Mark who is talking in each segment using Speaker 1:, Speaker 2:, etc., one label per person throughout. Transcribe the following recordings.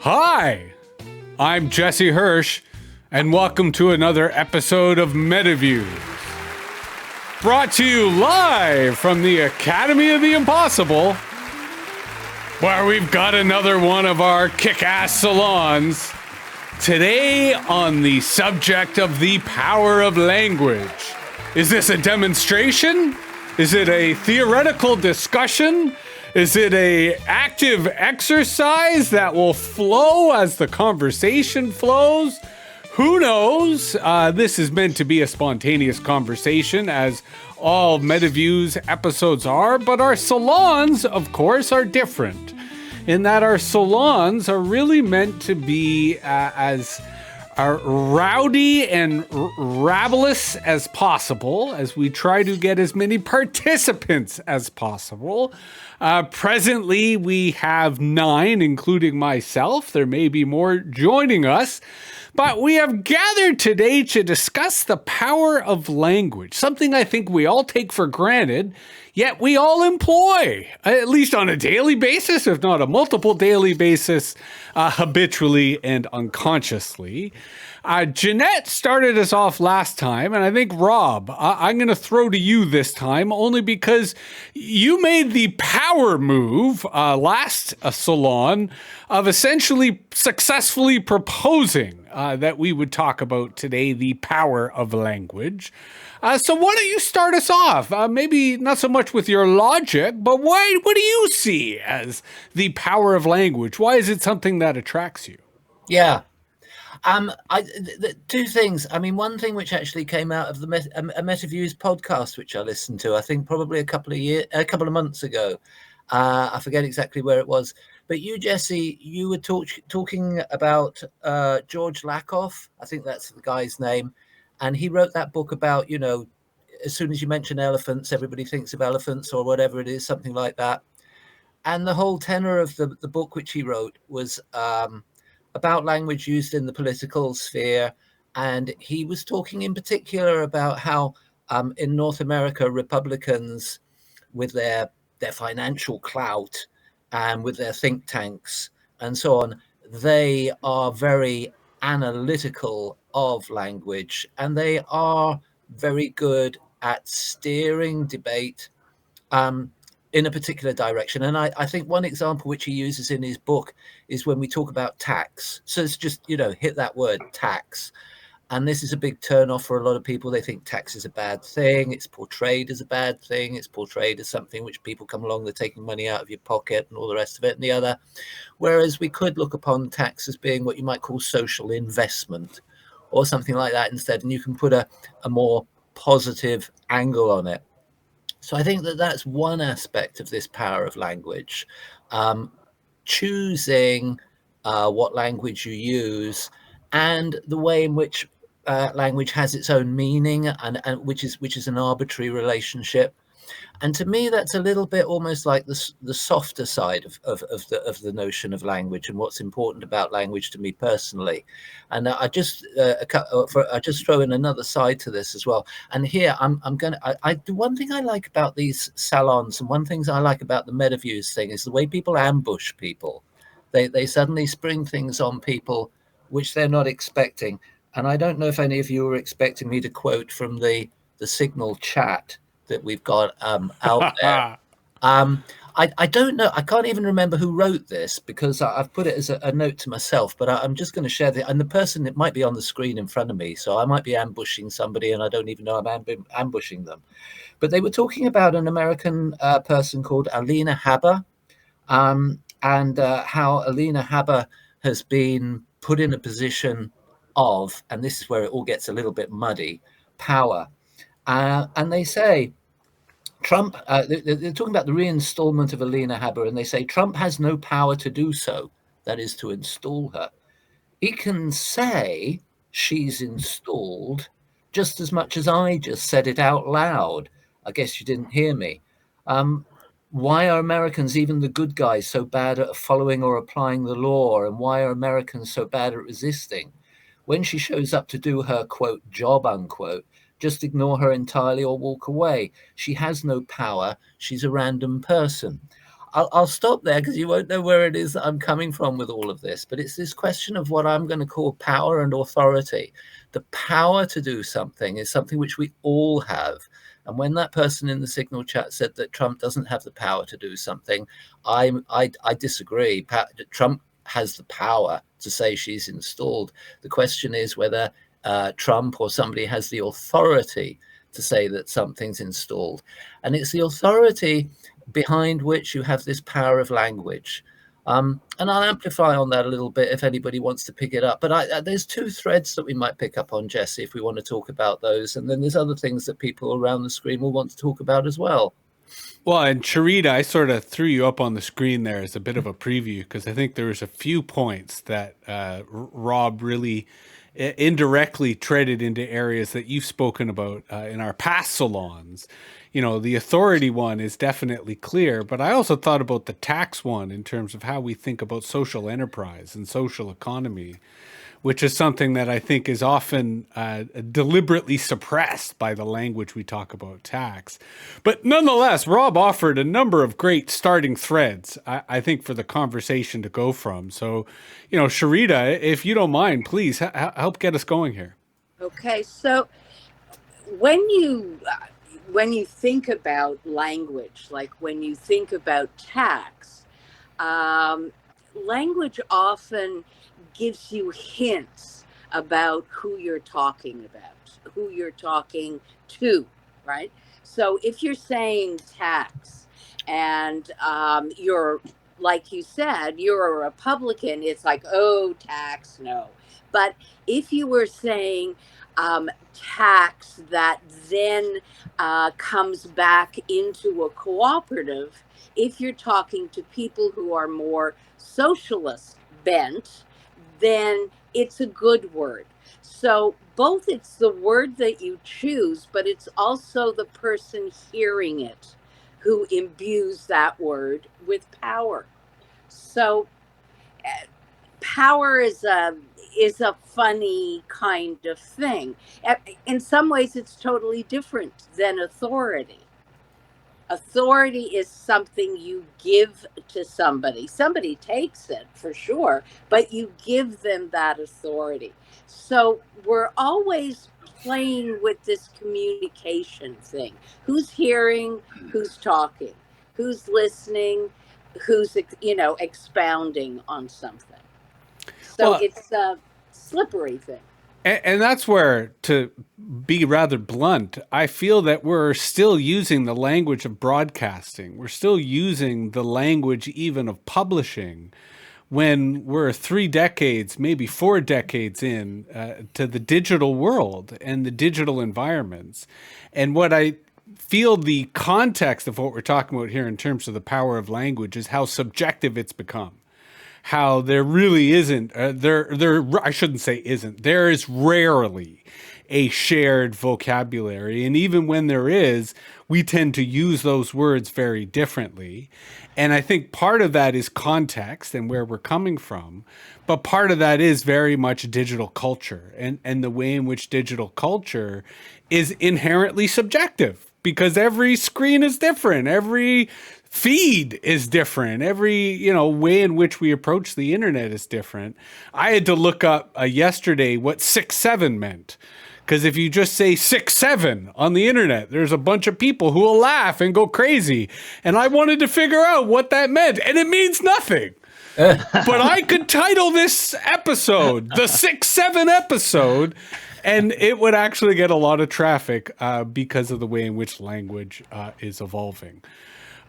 Speaker 1: Hi, I'm Jesse Hirsch, and welcome to another episode of Metaviews. Brought to you live from the Academy of the Impossible, where we've got another one of our kick-ass salons. Today on the subject of the power of language. Is this a demonstration? Is it a theoretical discussion? Is it an active exercise that will flow as the conversation flows? Who knows? This is meant to be a spontaneous conversation, as all Metaviews episodes are, but our salons, of course, are different, in that our salons are really meant to be as rowdy and rabulous as possible, as we try to get as many participants as possible. Presently, we have 9, including myself. There may be more joining us. But we have gathered today to discuss the power of language, something I think we all take for granted, yet we all employ, at least on a daily basis, if not a multiple daily basis, habitually and unconsciously. Jeanette started us off last time, and I think, Rob, I'm going to throw to you this time, only because you made the power move last salon of essentially successfully proposing that we would talk about today the power of language. So why don't you start us off? Maybe not so much with your logic, but what do you see as the power of language? Why is it something that attracts you?
Speaker 2: Yeah. Two things. I mean, one thing which actually came out of the Metaviews podcast, which I listened to, I think probably a couple of months ago. I forget exactly where it was. But you, Jesse, you were talking about George Lakoff. I think that's the guy's name. And he wrote that book about, as soon as you mention elephants, everybody thinks of elephants or whatever it is, something like that. And the whole tenor of the book which he wrote was about language used in the political sphere. And he was talking in particular about how in North America, Republicans, with their financial clout and with their think tanks and so on, they are very analytical of language, and they are very good at steering debate in a particular direction. And I think one example which he uses in his book is when we talk about tax. So it's just, hit that word, tax. And this is a big turnoff for a lot of people. They think tax is a bad thing. It's portrayed as a bad thing. It's portrayed as something which people come along, they're taking money out of your pocket and all the rest of it and the other. Whereas we could look upon tax as being what you might call social investment or something like that instead. And you can put a more positive angle on it. So I think that that's one aspect of this power of language. Choosing what language you use and the way in which language has its own meaning and which is an arbitrary relationship. And to me, that's a little bit almost like the softer side of the notion of language and what's important about language to me personally. And I just throw in another side to this as well. And here I do one thing I like about these salons, and one thing I like about the Metaviews thing is the way people ambush people. They suddenly spring things on people which they're not expecting. And I don't know if any of you were expecting me to quote from the Signal chat that we've got out there. I don't know. I can't even remember who wrote this because I've put it as a note to myself, but I'm just going to share it. And the person, it might be on the screen in front of me, so I might be ambushing somebody and I don't even know I'm ambushing them. But they were talking about an American person called Alina Haber, and how Alina Haber has been put in a position of, and this is where it all gets a little bit muddy, power. And they say, Trump, they're talking about the reinstallment of Alina Haber, and they say Trump has no power to do so, that is to install her. He can say she's installed just as much as I just said it out loud. I guess you didn't hear me. Why are Americans, even the good guys, so bad at following or applying the law? And why are Americans so bad at resisting? When she shows up to do her, quote, job, unquote, just ignore her entirely or walk away. She has no power. She's a random person. I'll stop there because you won't know where it is that I'm coming from with all of this. But it's this question of what I'm going to call power and authority. The power to do something is something which we all have. And when that person in the Signal chat said that Trump doesn't have the power to do something, I disagree. Trump has the power to say she's installed. The question is whether Trump or somebody has the authority to say that something's installed. And it's the authority behind which you have this power of language. And I'll amplify on that a little bit if anybody wants to pick it up. But there's two threads that we might pick up on, Jesse, if we want to talk about those. And then there's other things that people around the screen will want to talk about as well.
Speaker 1: Well, and Sharita, I sort of threw you up on the screen there as a bit of a preview because I think there was a few points that Rob really indirectly treaded into areas that you've spoken about in our past salons. You know, the authority one is definitely clear, but I also thought about the tax one in terms of how we think about social enterprise and social economy, which is something that I think is often deliberately suppressed by the language we talk about tax. But nonetheless, Rob offered a number of great starting threads, I think, for the conversation to go from. So, you know, Sharita, if you don't mind, please help get us going here.
Speaker 3: Okay, so when you think about language, like when you think about tax, language often gives you hints about who you're talking about, who you're talking to, right? So if you're saying tax and you're, like you said, you're a Republican, it's like, oh, tax, no. But if you were saying tax that then comes back into a cooperative, if you're talking to people who are more socialist bent, then it's a good word. So both it's the word that you choose, but it's also the person hearing it who imbues that word with power. So power is a funny kind of thing. In some ways, it's totally different than authority. Authority is something you give to somebody. Somebody takes it for sure, but you give them that authority. So we're always playing with this communication thing. Who's hearing, who's talking, who's listening, who's, expounding on something. So it's a slippery thing.
Speaker 1: And that's where, to be rather blunt, I feel that we're still using the language of broadcasting. We're still using the language even of publishing when we're 3 decades, maybe 4 decades in to the digital world and the digital environments. And what I feel the context of what we're talking about here in terms of the power of language is how subjective it's become. How there really isn't, I shouldn't say isn't, there is rarely a shared vocabulary. And even when there is, we tend to use those words very differently. And I think part of that is context and where we're coming from. But part of that is very much digital culture and the way in which digital culture is inherently subjective because every screen is different. Every feed is different. Every, way in which we approach the internet is different. I had to look up yesterday what 6-7 meant. Because if you just say 6-7 on the internet, there's a bunch of people who will laugh and go crazy. And I wanted to figure out what that meant. And it means nothing. But I could title this episode the 6-7 episode. And it would actually get a lot of traffic because of the way in which language is evolving.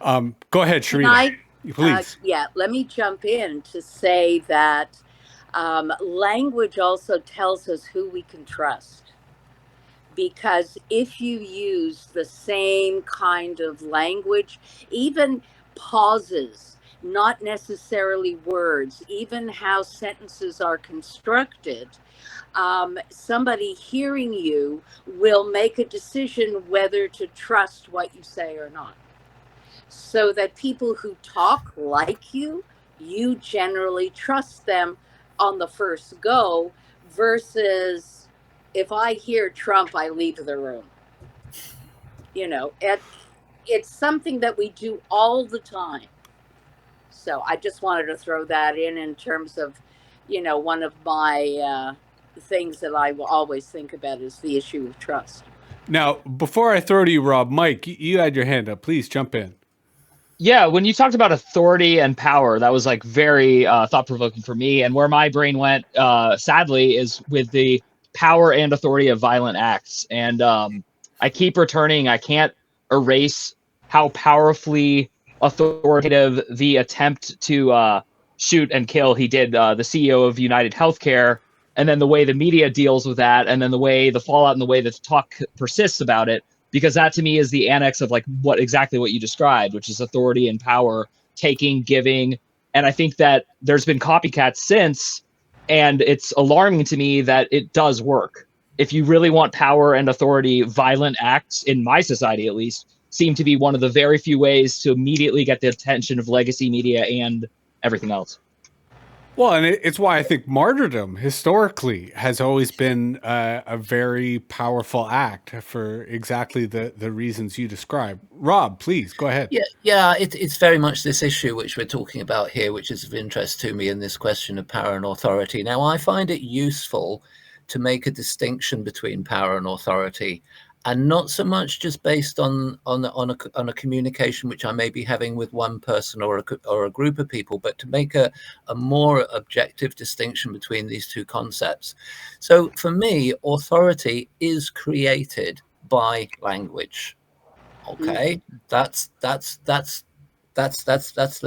Speaker 1: Go ahead, Sharita. Please.
Speaker 3: Let me jump in to say that language also tells us who we can trust. Because if you use the same kind of language, even pauses, not necessarily words, even how sentences are constructed, somebody hearing you will make a decision whether to trust what you say or not. So that people who talk like you generally trust them on the first go, versus if I hear Trump, I leave the room. It's something that we do all the time. So I just wanted to throw that in terms of, one of my things that I will always think about is the issue of trust.
Speaker 1: Now, before I throw to you, Rob, Mike, you had your hand up. Please jump in.
Speaker 4: Yeah, when you talked about authority and power, that was like very thought-provoking for me. And where my brain went, sadly, is with the power and authority of violent acts. And I keep returning. I can't erase how powerfully authoritative the attempt to shoot and kill he did, the CEO of United Healthcare, and then the way the media deals with that, and then the way the fallout and the way the talk persists about it. Because that to me is the annex of like exactly what you described, which is authority and power, taking, giving. And I think that there's been copycats since, and it's alarming to me that it does work. If you really want power and authority, violent acts, in my society at least, seem to be one of the very few ways to immediately get the attention of legacy media and everything else.
Speaker 1: Well, and it's why I think martyrdom historically has always been a very powerful act for exactly the reasons you described. Rob, please go ahead.
Speaker 2: Yeah, it's very much this issue which we're talking about here, which is of interest to me in this question of power and authority. Now, I find it useful to make a distinction between power and authority, and not so much just based on a communication which I may be having with one person or a group of people, but to make a more objective distinction between these two concepts. So for me, authority is created by language. Okay, that's the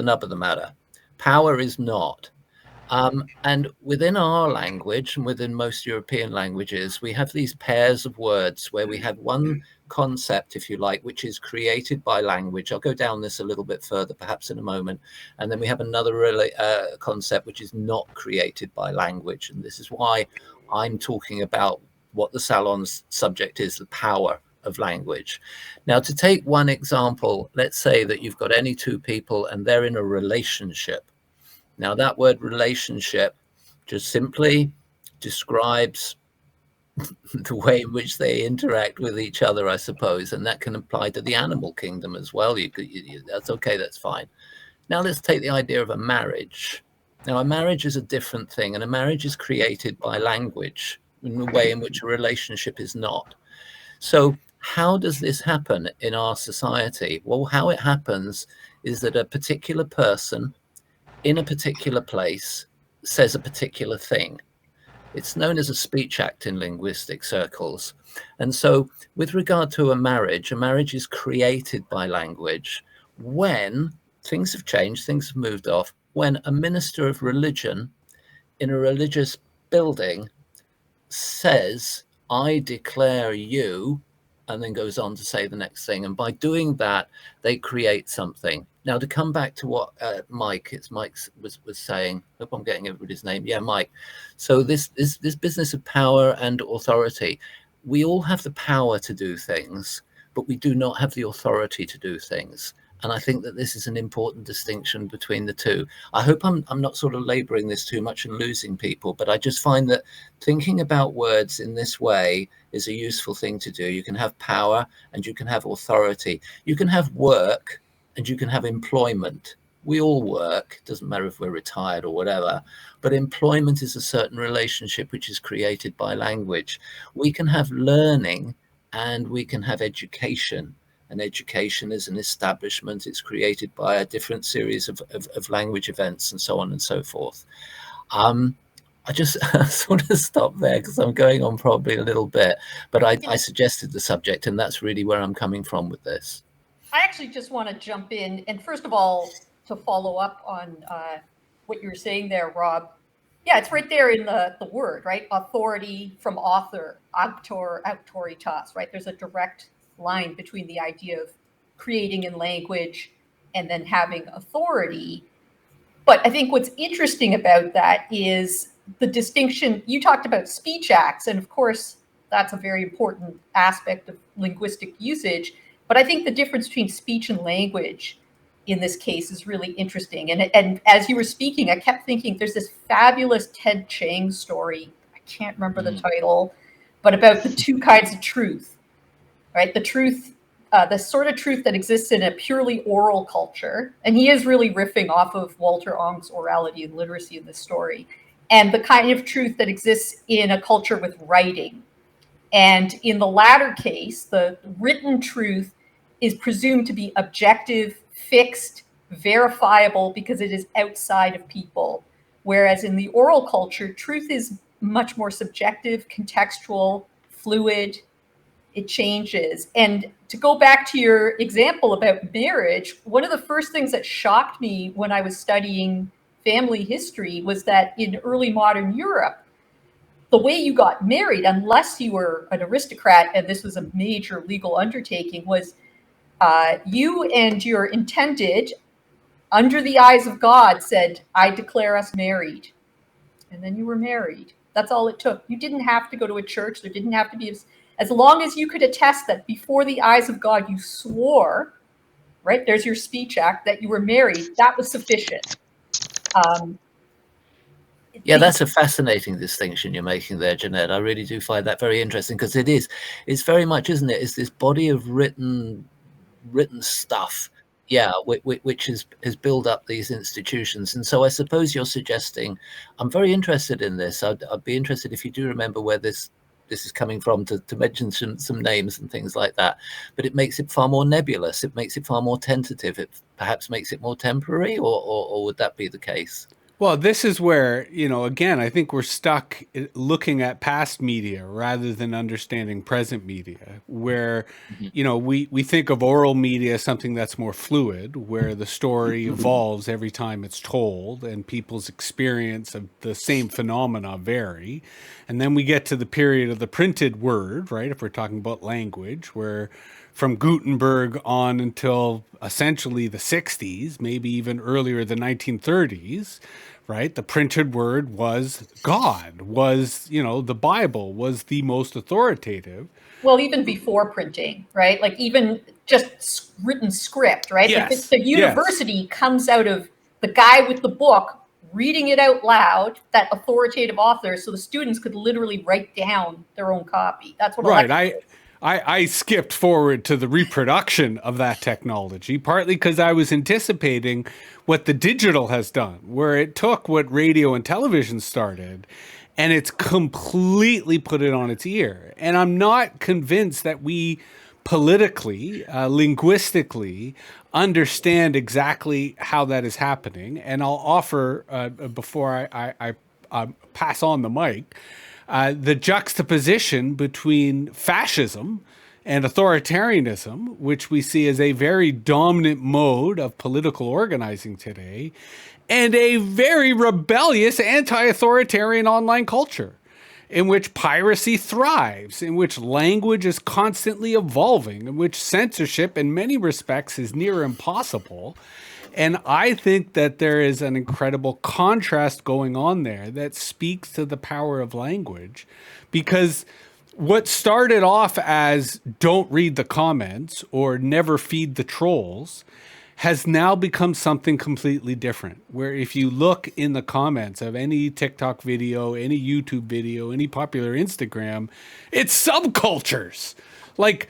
Speaker 2: nub of the matter. Power is not. And within our language and within most European languages, we have these pairs of words where we have one concept, if you like, which is created by language. I'll go down this a little bit further, perhaps in a moment. And then we have another concept which is not created by language. And this is why I'm talking about what the salon's subject is, the power of language. Now, to take one example, let's say that you've got any two people and they're in a relationship. Now, that word relationship just simply describes the way in which they interact with each other, I suppose, and that can apply to the animal kingdom as well. That's okay, that's fine. Now, let's take the idea of a marriage. Now, a marriage is a different thing, and a marriage is created by language in a way in which a relationship is not. So how does this happen in our society? Well, how it happens is that a particular person in a particular place says a particular thing. It's known as a speech act in linguistic circles. And so with regard to a marriage is created by language when things have changed, things have moved off, when a minister of religion in a religious building says, I declare you, and then goes on to say the next thing. And by doing that, they create something. Now, to come back to what Mike was saying, I hope I'm getting everybody's name. Yeah, Mike. So this business of power and authority, we all have the power to do things, but we do not have the authority to do things. And I think that this is an important distinction between the two. I hope I'm not sort of laboring this too much and losing people, but I just find that thinking about words in this way is a useful thing to do. You can have power and you can have authority. You can have work and you can have employment. We all work, it doesn't matter if we're retired or whatever, but employment is a certain relationship which is created by language. We can have learning and we can have education. And education is an establishment. It's created by a different series of language events and so on and so forth. I just sort of stop there because I'm going on probably a little bit, but I suggested the subject, and that's really where I'm coming from with this.
Speaker 5: I actually just want to jump in. And first of all, to follow up on what you were saying there, Rob. Yeah, it's right there in the word, right? Authority from author, auctor, auctoritas, right? There's a direct line between the idea of creating in language and then having authority. But I think what's interesting about that is the distinction. You talked about speech acts, and of course, that's a very important aspect of linguistic usage. But I think the difference between speech and language in this case is really interesting. And as you were speaking, I kept thinking there's this fabulous Ted Chiang story. I can't remember the title, but about the two kinds of truth. Right, the truth the sort of truth that exists in a purely oral culture, and he is really riffing off of Walter Ong's orality and literacy in this story, and the kind of truth that exists in a culture with writing. And in the latter case, the written truth is presumed to be objective, fixed, verifiable, because it is outside of people. Whereas in the oral culture, truth is much more subjective, contextual, fluid. It changes. And to go back to your example about marriage, one of the first things that shocked me when I was studying family history was that in early modern Europe, the way you got married, unless you were an aristocrat and this was a major legal undertaking, was you and your intended, under the eyes of God, said, "I declare us married." And then you were married. That's all it took. You didn't have to go to a church. There didn't have to be, as long as you could attest that before the eyes of God you swore, right, there's your speech act, that you were married, that was sufficient.
Speaker 2: Yeah, that's a fascinating distinction you're making there, Jeanette. I really do find that very interesting, because it's very much, isn't it? It's this body of written stuff, yeah, which has built up these institutions. And so I suppose you're suggesting, I'm very interested in this. I'd be interested if you do remember where this is coming from, to mention some names and things like that. But it makes it far more nebulous. It makes it far more tentative. It perhaps makes it more temporary, or would that be the case?
Speaker 1: Well, this is where, again, I think we're stuck looking at past media rather than understanding present media, where, we think of oral media as something that's more fluid, where the story evolves every time it's told and people's experience of the same phenomena vary. And then we get to the period of the printed word, right? If we're talking about language, where from Gutenberg on until essentially the 60s, maybe even earlier, the 1930s, right? The printed word was God, was, the Bible was the most authoritative.
Speaker 5: Well, even before printing, right? Like even just written script, right?
Speaker 1: Yes.
Speaker 5: Like the university comes out of the guy with the book reading it out loud, that authoritative author, so the students could literally write down their own copy. That's what.
Speaker 1: Right. I skipped forward to the reproduction of that technology, partly because I was anticipating what the digital has done, where it took what radio and television started and it's completely put it on its ear. And I'm not convinced that we politically, linguistically, understand exactly how that is happening. And I'll offer, before I pass on the mic, the juxtaposition between fascism and authoritarianism, which we see as a very dominant mode of political organizing today, and a very rebellious anti-authoritarian online culture in which piracy thrives, in which language is constantly evolving, in which censorship in many respects is near impossible. And I think that there is an incredible contrast going on there that speaks to the power of language, because what started off as don't read the comments or never feed the trolls has now become something completely different, where if you look in the comments of any TikTok video, any YouTube video, any popular Instagram, it's subcultures, like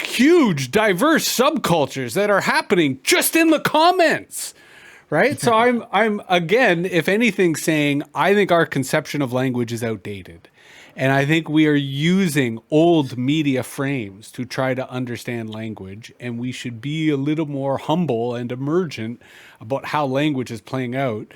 Speaker 1: huge, diverse subcultures that are happening just in the comments, right? So I'm again, if anything, saying I think our conception of language is outdated. And I think we are using old media frames to try to understand language, and we should be a little more humble and emergent about how language is playing out.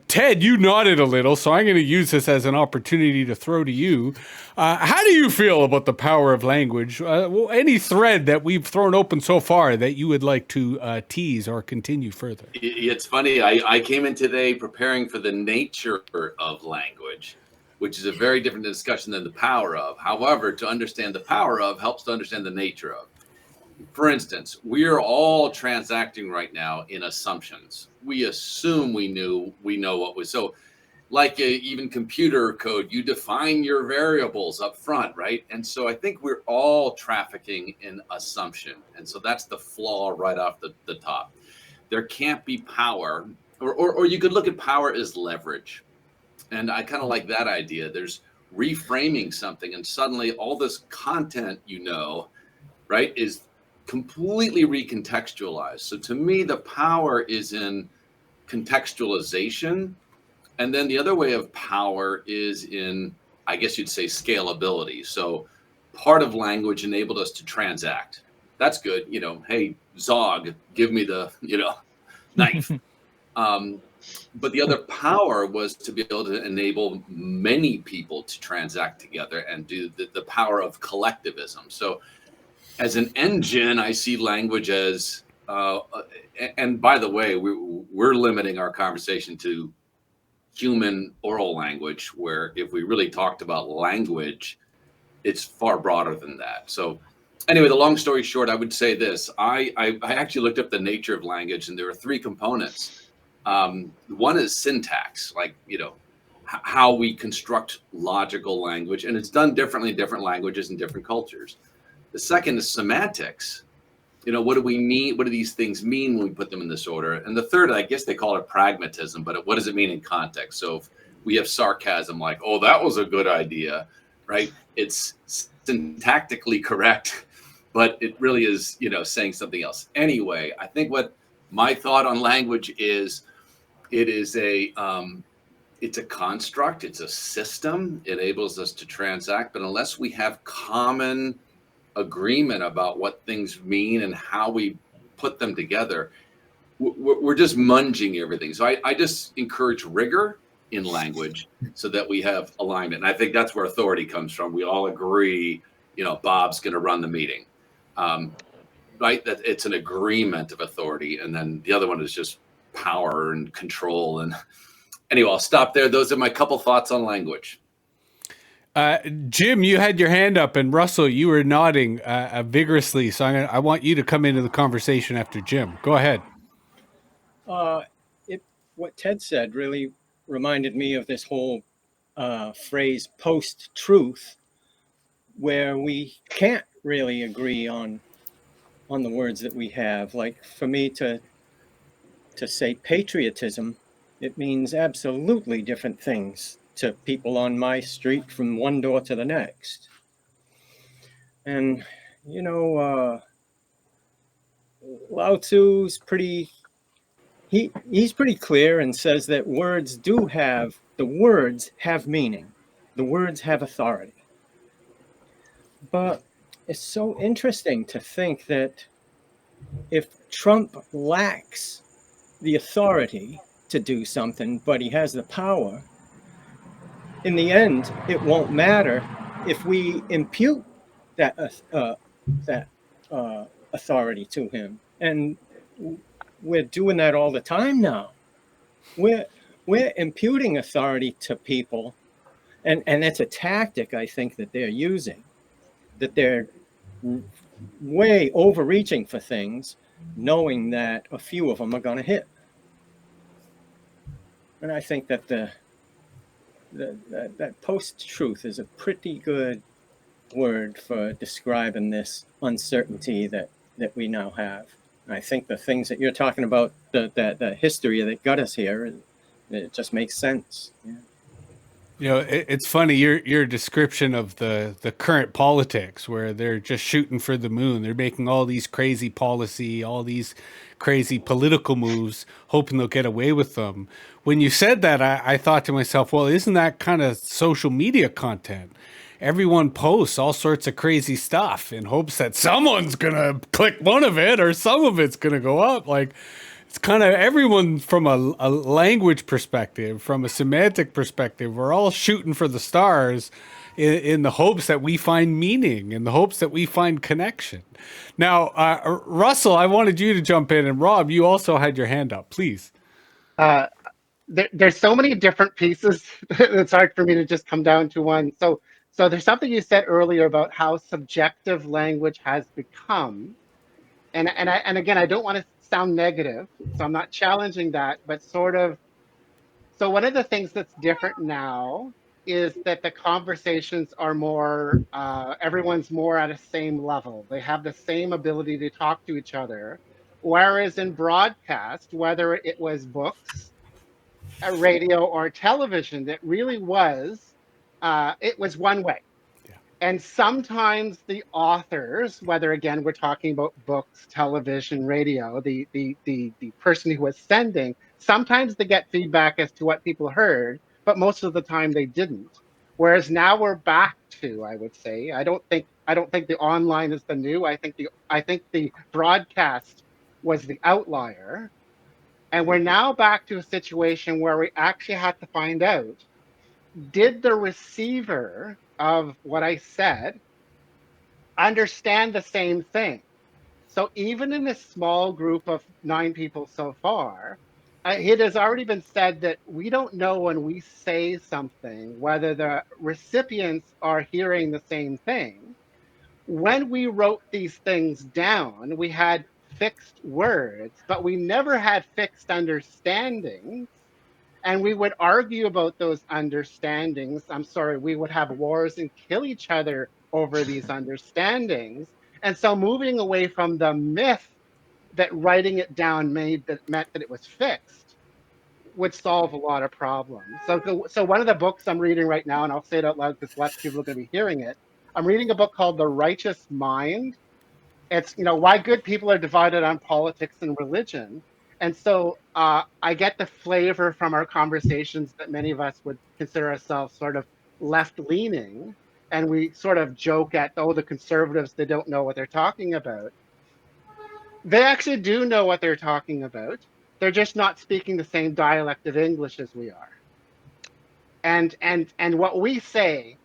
Speaker 1: Ted, you nodded a little, so I'm going to use this as an opportunity to throw to you. How do you feel about the power of language? Any thread that we've thrown open so far that you would like to tease or continue further?
Speaker 6: It's funny. I came in today preparing for the nature of language, which is a very different discussion than the power of. However, to understand the power of helps to understand the nature of. For instance, we are all transacting right now in assumptions. We assume we know what was. So like even computer code, you define your variables up front, right? And so I think we're all trafficking in assumption. And so that's the flaw right off the top. There can't be power, or you could look at power as leverage. And I kind of like that idea. There's reframing something, and suddenly all this content, right, is completely recontextualized. So to me, the power is in contextualization. And then the other way of power is in, I guess you'd say, scalability. So part of language enabled us to transact. That's good. Hey, Zog, give me the, knife. But the other power was to be able to enable many people to transact together and do the power of collectivism. So as an engine, I see language as, and by the way, we're limiting our conversation to human oral language, where if we really talked about language, it's far broader than that. So anyway, the long story short, I would say this. I actually looked up the nature of language, and there are three components. One is syntax, like, how we construct logical language, and it's done differently in different languages and different cultures. The second is semantics. What do we mean? What do these things mean when we put them in this order? And the third, I guess they call it pragmatism, but what does it mean in context? So if we have sarcasm, like, oh, that was a good idea, right? It's syntactically correct, but it really is, saying something else. Anyway, I think what my thought on language is, it's a construct, it's a system, it enables us to transact, but unless we have common agreement about what things mean and how we put them together, we're just munging everything. So I just encourage rigor in language so that we have alignment. And I think that's where authority comes from. We all agree, Bob's going to run the meeting, right? That it's an agreement of authority. And then the other one is just power and control. And anyway, I'll stop there. Those are my couple thoughts on language.
Speaker 1: Jim, you had your hand up, and Russell, you were nodding vigorously. So I want you to come into the conversation after Jim. Go ahead.
Speaker 7: What Ted said really reminded me of this whole phrase post-truth, where we can't really agree on the words that we have. Like, for me to say patriotism, it means absolutely different things to people on my street from one door to the next. And, Lao Tzu's he's pretty clear and says that the words have meaning. The words have authority. But it's so interesting to think that if Trump lacks the authority to do something, but he has the power, in the end, it won't matter if we impute that authority to him. And we're doing that all the time now. We're imputing authority to people, and it's a tactic, I think, that they're using, that they're way overreaching for things, knowing that a few of them are going to hit. And I think that that post-truth is a pretty good word for describing this uncertainty that we now have. And I think the things that you're talking about, the history that got us here, it just makes sense. Yeah.
Speaker 1: It's funny, your description of the current politics, where they're just shooting for the moon. They're making all these crazy policy, all these crazy political moves, hoping they'll get away with them. When you said that, I thought to myself, well, isn't that kind of social media content? Everyone posts all sorts of crazy stuff in hopes that someone's going to click one of it or some of it's going to go up. Like, it's kind of everyone from a language perspective, from a semantic perspective, we're all shooting for the stars in the hopes that we find meaning, in the hopes that we find connection. Now, Russell, I wanted you to jump in, and Rob, you also had your hand up, please.
Speaker 8: There's so many different pieces. It's hard for me to just come down to one. So there's something you said earlier about how subjective language has become. And again, I don't want to sound negative, so I'm not challenging that, but sort of. So one of the things that's different now is that the conversations are more, everyone's more at a same level. They have the same ability to talk to each other. Whereas in broadcast, whether it was books, radio, or television, that really was, it was one way.
Speaker 1: Yeah.
Speaker 8: And sometimes the authors, whether again we're talking about books, television, radio, the person who was sending, sometimes they get feedback as to what people heard, but most of the time they didn't. Whereas now we're back to, I would say, I don't think the online is the new. I think the broadcast was the outlier. And we're now back to a situation where we actually have to find out, did the receiver of what I said understand the same thing? So even in this small group of 9 people so far, it has already been said that we don't know when we say something whether the recipients are hearing the same thing. When we wrote these things down, we had fixed words, but we never had fixed understandings. And we would argue about those understandings. I'm sorry, we would have wars and kill each other over these understandings. And so moving away from the myth that writing it down meant that it was fixed would solve a lot of problems. So one of the books I'm reading right now, and I'll say it out loud because less people are going to be hearing it. I'm reading a book called The Righteous Mind. It's, why good people are divided on politics and religion. And so I get the flavor from our conversations that many of us would consider ourselves sort of left leaning. And we sort of joke at, oh, the conservatives, they don't know what they're talking about. They actually do know what they're talking about. They're just not speaking the same dialect of English as we are. And what we say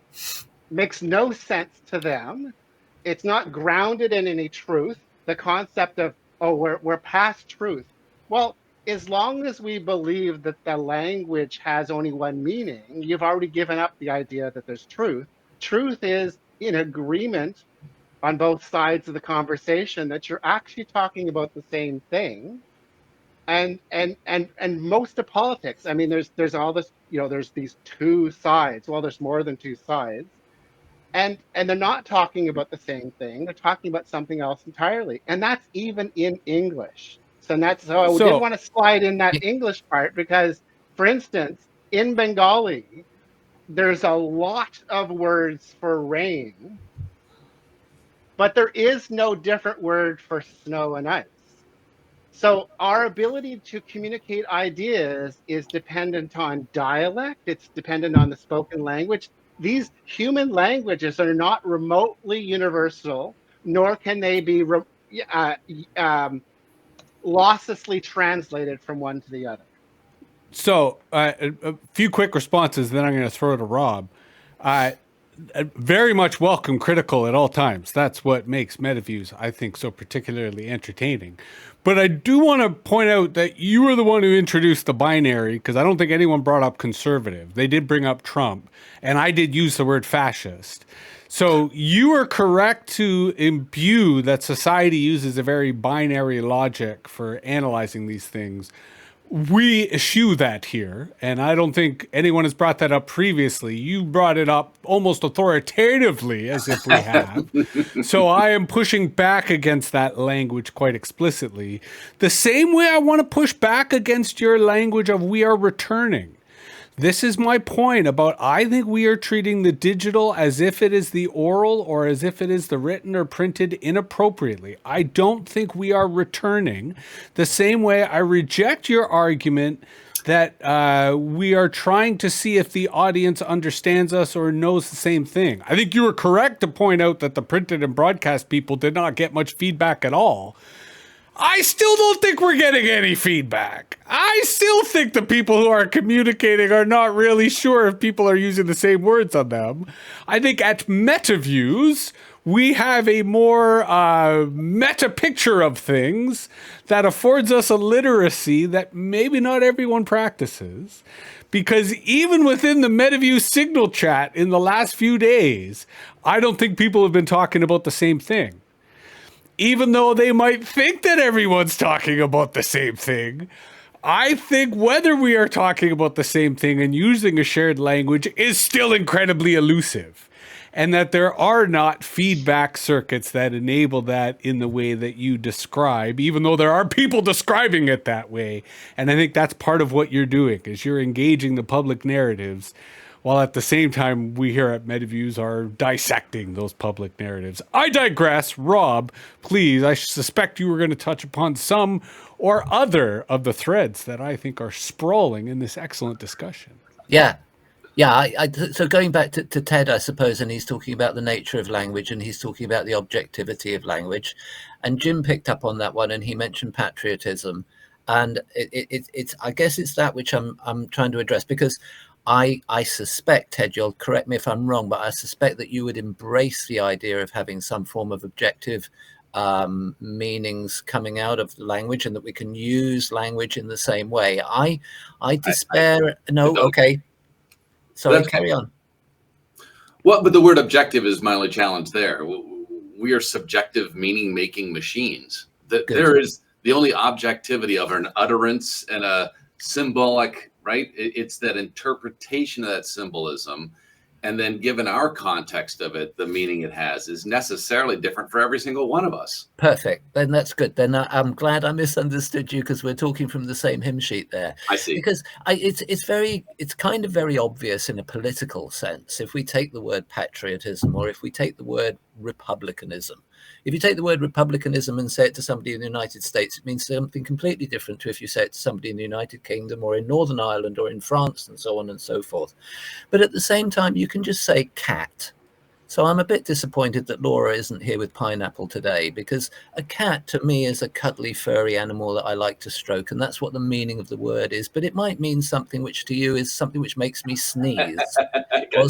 Speaker 8: makes no sense to them. It's not grounded in any truth. The concept of, oh, we're past truth. Well, as long as we believe that the language has only one meaning, you've already given up the idea that there's truth. Truth is in agreement on both sides of the conversation that you're actually talking about the same thing. And most of politics, I mean, there's all this, there's these two sides. Well, there's more than two sides. And they're not talking about the same thing. They're talking about something else entirely. And that's even in English. So I did want to slide in that English part because, for instance, in Bengali, there's a lot of words for rain, but there is no different word for snow and ice. So our ability to communicate ideas is dependent on dialect. It's dependent on the spoken language. These human languages are not remotely universal, nor can they be losslessly translated from one to the other.
Speaker 1: So a few quick responses, then I'm going to throw it to Rob. Very much welcome critical at all times. That's what makes Metaviews, I think, so particularly entertaining. But I do want to point out that you were the one who introduced the binary, because I don't think anyone brought up conservative. They did bring up Trump, and I did use the word fascist. So you are correct to imbue that society uses a very binary logic for analyzing these things. We eschew that here, and I don't think anyone has brought that up previously. You brought it up almost authoritatively, as if we have. So I am pushing back against that language quite explicitly. The same way I want to push back against your language of we are returning. This is my point about I think we are treating the digital as if it is the oral or as if it is the written or printed inappropriately. I don't think we are returning. The same way I reject your argument that we are trying to see if the audience understands us or knows the same thing. I think you were correct to point out that the printed and broadcast people did not get much feedback at all. I still don't think we're getting any feedback. I still think the people who are communicating are not really sure if people are using the same words on them. I think at Metaviews, we have a more meta picture of things that affords us a literacy that maybe not everyone practices. Because even within the Metaview signal chat in the last few days, I don't think people have been talking about the same thing. Even though they might think that everyone's talking about the same thing, I think whether we are talking about the same thing and using a shared language is still incredibly elusive. And that there are not feedback circuits that enable that in the way that you describe, even though there are people describing it that way. And I think that's part of what you're doing, is you're engaging the public narratives while at the same time we here at Metaviews are dissecting those public narratives. I digress. Rob, please, I suspect you were going to touch upon some or other of the threads that I think are sprawling in this excellent discussion.
Speaker 2: Yeah. So going back to Ted, I suppose, and he's talking about the nature of language, and he's talking about the objectivity of language, and Jim picked up on that one, and he mentioned patriotism, and it's I guess it's that which I'm trying to address, because I suspect, Ted, you'll correct me if I'm wrong, but I suspect that you would embrace the idea of having some form of objective meanings coming out of language, and that we can use language in the same way. I despair. Okay. Sorry, carry on.
Speaker 6: Well, but the word objective is my only challenge there. We are subjective meaning-making machines. That there is the only objectivity of an utterance and a symbolic, right? It's that interpretation of that symbolism. And then given our context of it, the meaning it has is necessarily different for every single one of us.
Speaker 2: Perfect. Then that's good. Then I'm glad I misunderstood you, because we're talking from the same hymn sheet there.
Speaker 6: I see.
Speaker 2: Because it's kind of very obvious in a political sense. If we take the word patriotism, or if we take the word republicanism, if you take the word republicanism and say it to somebody in the United States, it means something completely different to if you say it to somebody in the United Kingdom or in Northern Ireland or in France and so on and so forth. But at the same time, you can just say cat. So I'm a bit disappointed that Laura isn't here with Pineapple today, because a cat to me is a cuddly, furry animal that I like to stroke, and that's what the meaning of the word is. But it might mean something which to you is something which makes me sneeze. Or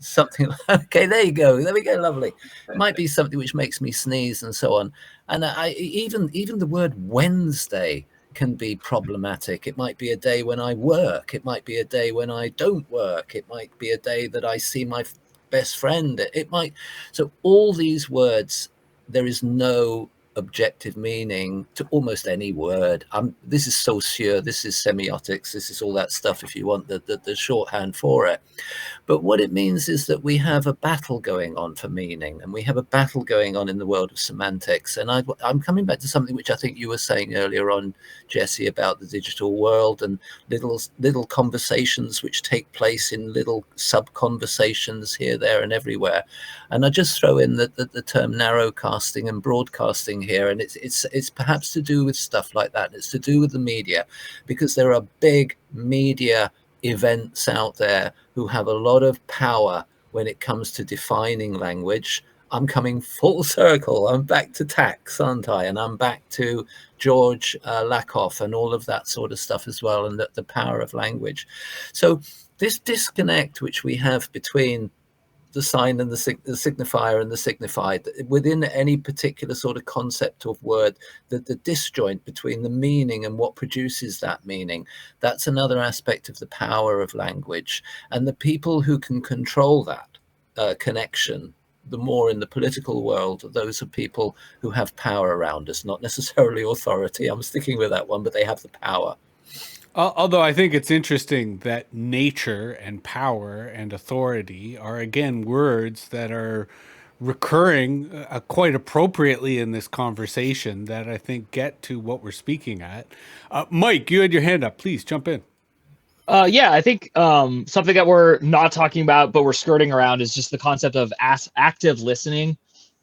Speaker 2: something. Okay, there you go. There we go. Lovely. It might be something which makes me sneeze and so on. And even the word Wednesday can be problematic. It might be a day when I work. It might be a day when I don't work. It might be a day that I see my best friend. So all these words, there is no objective meaning to almost any word. This is saussure, this is semiotics, this is all that stuff if you want the shorthand for it. But what it means is that we have a battle going on for meaning, and we have a battle going on in the world of semantics. And I'm coming back to something which I think you were saying earlier on, Jesse, about the digital world and little conversations which take place in little sub-conversations here, there, and everywhere. And I just throw in the term narrowcasting and broadcasting here, and it's perhaps to do with stuff like that. It's to do with the media, because there are big media events out there who have a lot of power when it comes to defining language. I'm coming full circle. I'm back to tax, aren't I? And I'm back to George Lakoff and all of that sort of stuff as well, and the power of language. So this disconnect which we have between the sign and the signifier and the signified within any particular sort of concept of word, the disjoint between the meaning and what produces that meaning, that's another aspect of the power of language. And the people who can control that connection, the more in the political world, those are people who have power around us, not necessarily authority. I'm sticking with that one, but they have the power.
Speaker 1: Although I think it's interesting that nature and power and authority are, again, words that are recurring quite appropriately in this conversation that I think get to what we're speaking at. Mike, you had your hand up. Please jump in.
Speaker 4: Yeah, I think something that we're not talking about, but we're skirting around, is just the concept of active listening.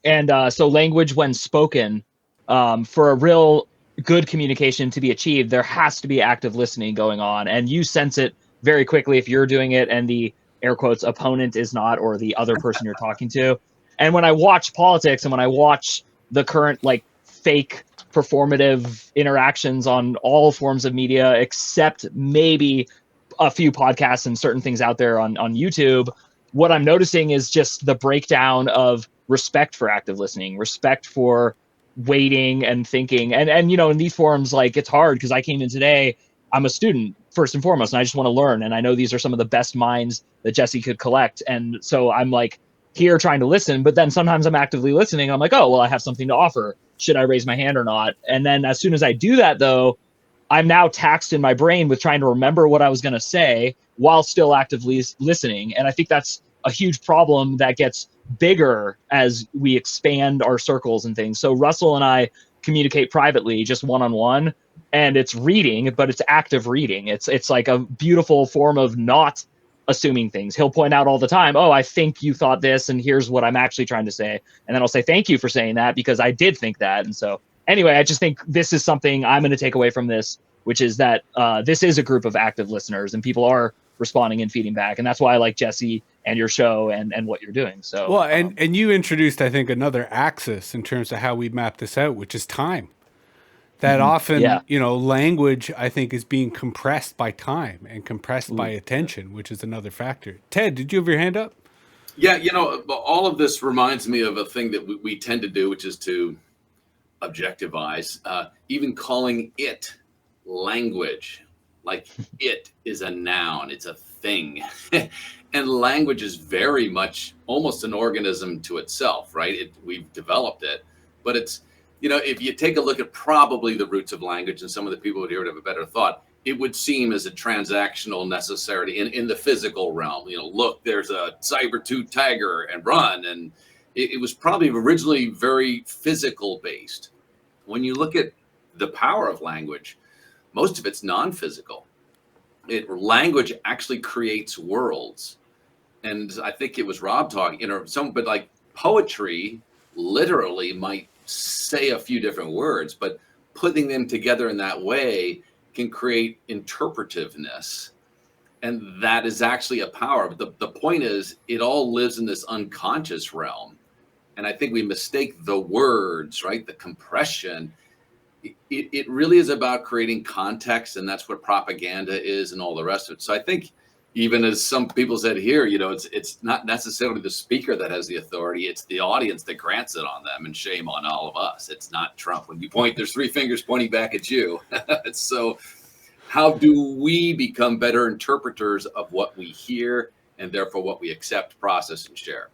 Speaker 4: And so language, when spoken, for a real good communication to be achieved, there has to be active listening going on. And you sense it very quickly if you're doing it and the air quotes opponent is not, or the other person you're talking to. And when I watch politics and when I watch the current like fake performative interactions on all forms of media, except maybe a few podcasts and certain things out there on YouTube, what I'm noticing is just the breakdown of respect for active listening, respect for waiting and thinking. And you know, in these forums, like, it's hard because I came in today, I'm a student first and foremost, and I just want to learn. And I know these are some of the best minds that Jesse could collect. And so I'm like here trying to listen, but then sometimes I'm actively listening. I'm like, oh, well, I have something to offer. Should I raise my hand or not? And then as soon as I do that, though, I'm now taxed in my brain with trying to remember what I was going to say while still actively listening. And I think that's a huge problem that gets bigger as we expand our circles and things. So Russell and I communicate privately, just one-on-one, and it's reading, but it's active reading. It's like a beautiful form of not assuming things. He'll point out all the time, oh, I think you thought this, and here's what I'm actually trying to say. And then I'll say, thank you for saying that, because I did think that. And so anyway, I just think this is something I'm going to take away from this, which is that this is a group of active listeners, and people are responding and feeding back. And that's why I like Jesse and your show and what you're doing. So,
Speaker 1: well, and you introduced, I think, another axis in terms of how we map this out, which is time. That often, language, I think, is being compressed by time and compressed by attention, which is another factor. Ted, did you have your hand up?
Speaker 6: Yeah, all of this reminds me of a thing that we tend to do, which is to objectivize, even calling it language. Like it is a noun, it's a thing. And language is very much almost an organism to itself, right? We've developed it, but it's, if you take a look at probably the roots of language, and some of the people would hear it have a better thought, it would seem as a transactional necessity in the physical realm. Look, there's a saber-tooth tiger and run. And it was probably originally very physical based. When you look at the power of language, most of it's non-physical. Language actually creates worlds. And I think it was Rob talking, but like poetry literally might say a few different words, but putting them together in that way can create interpretiveness. And that is actually a power. But the point is, it all lives in this unconscious realm. And I think we mistake the words, right? The compression. It really is about creating context, and that's what propaganda is and all the rest of it. So I think, even as some people said here, it's not necessarily the speaker that has the authority, it's the audience that grants it on them, and shame on all of us. It's not Trump. When you point, there's 3 fingers pointing back at you. So how do we become better interpreters of what we hear, and therefore what we accept, process, and share?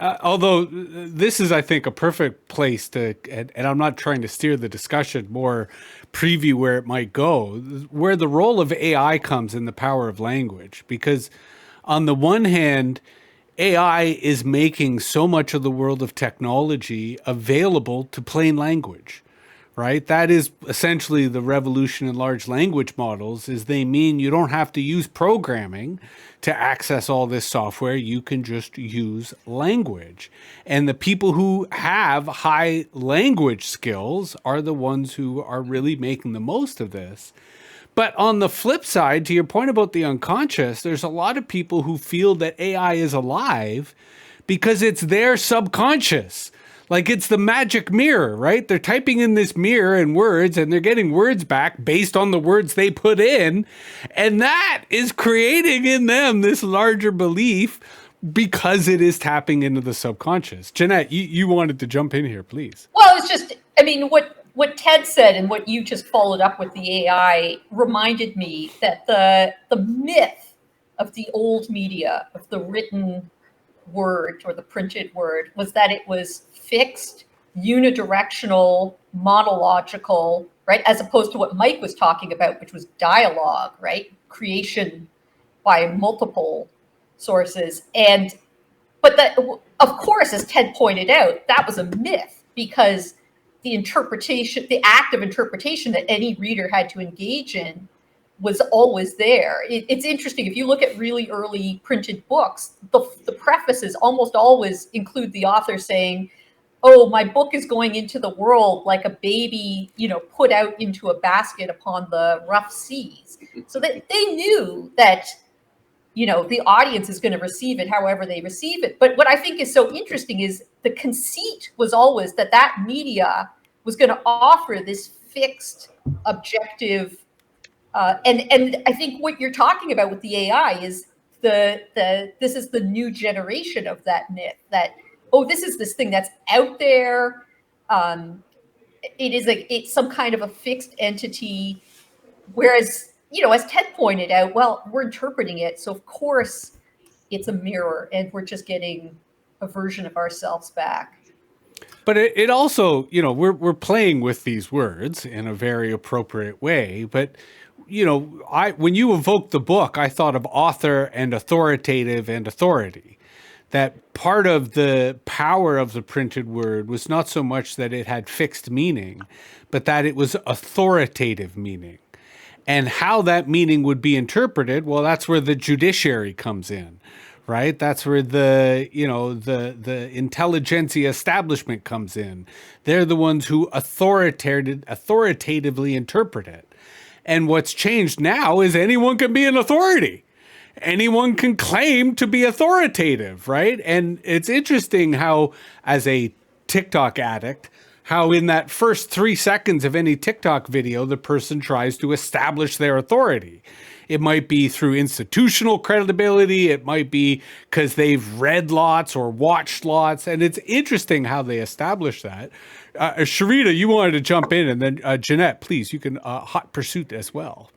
Speaker 1: Although this is, I think, a perfect place to, and I'm not trying to steer the discussion, more preview where it might go, where the role of AI comes in the power of language. Because on the one hand, AI is making so much of the world of technology available to plain language, right? That is essentially the revolution in large language models, is they mean you don't have to use programming to access all this software. You can just use language. And the people who have high language skills are the ones who are really making the most of this. But on the flip side, to your point about the unconscious, there's a lot of people who feel that AI is alive because it's their subconscious. Like it's the magic mirror, right? They're typing in this mirror and words, and they're getting words back based on the words they put in. And that is creating in them this larger belief because it is tapping into the subconscious. Jeanette, you wanted to jump in here, please.
Speaker 5: Well, it's just, what Ted said and what you just followed up with the AI reminded me that the myth of the old media, of the written word or the printed word, was that it was fixed, unidirectional, monological, right? As opposed to what Mike was talking about, which was dialogue, right? Creation by multiple sources. But that, of course, as Ted pointed out, that was a myth, because the interpretation, the act of interpretation that any reader had to engage in was always there. It's interesting. If you look at really early printed books, the prefaces almost always include the author saying, oh, my book is going into the world like a baby, put out into a basket upon the rough seas. So that they knew that, the audience is going to receive it however they receive it. But what I think is so interesting is the conceit was always that media was going to offer this fixed, objective, and I think what you're talking about with the AI is this is the new generation of that myth, that, oh, this is this thing that's out there. It's some kind of a fixed entity. Whereas, as Ted pointed out, well, we're interpreting it. So of course it's a mirror, and we're just getting a version of ourselves back.
Speaker 1: But it also, we're playing with these words in a very appropriate way. But, when you evoked the book, I thought of author and authoritative and authority. That part of the power of the printed word was not so much that it had fixed meaning, but that it was authoritative meaning. And how that meaning would be interpreted, well, that's where the judiciary comes in, right? That's where the intelligentsia establishment comes in. They're the ones who authoritatively interpret it. And what's changed now is anyone can be an authority. Anyone can claim to be authoritative, right? And it's interesting how, as a TikTok addict, how in that first 3 seconds of any TikTok video, the person tries to establish their authority. It might be through institutional credibility. It might be because they've read lots or watched lots. And it's interesting how they establish that. Sharita, you wanted to jump in, and then Jeanette, please, you can hot pursuit as well.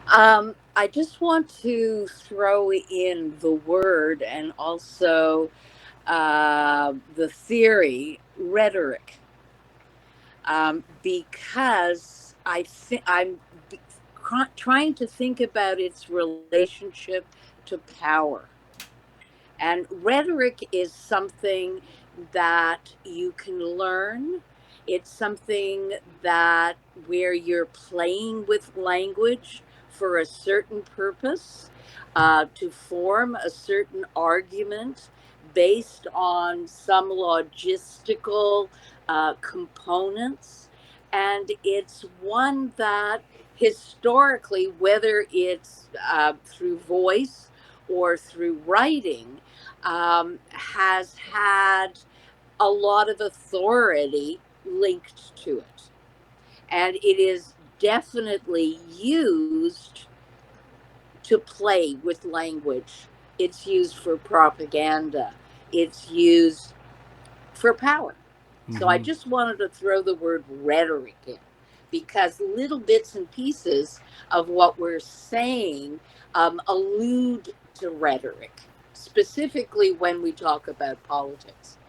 Speaker 3: I just want to throw in the word and also the theory, rhetoric, because I'm trying to think about its relationship to power. And rhetoric is something that you can learn. It's something that where you're playing with language for a certain purpose, to form a certain argument based on some logistical components. And it's one that historically, whether it's through voice or through writing, has had a lot of authority linked to it. And it is definitely used to play with language. It's used for propaganda. It's used for power. Mm-hmm. So I just wanted to throw the word rhetoric in, because little bits and pieces of what we're saying allude to rhetoric, specifically when we talk about politics.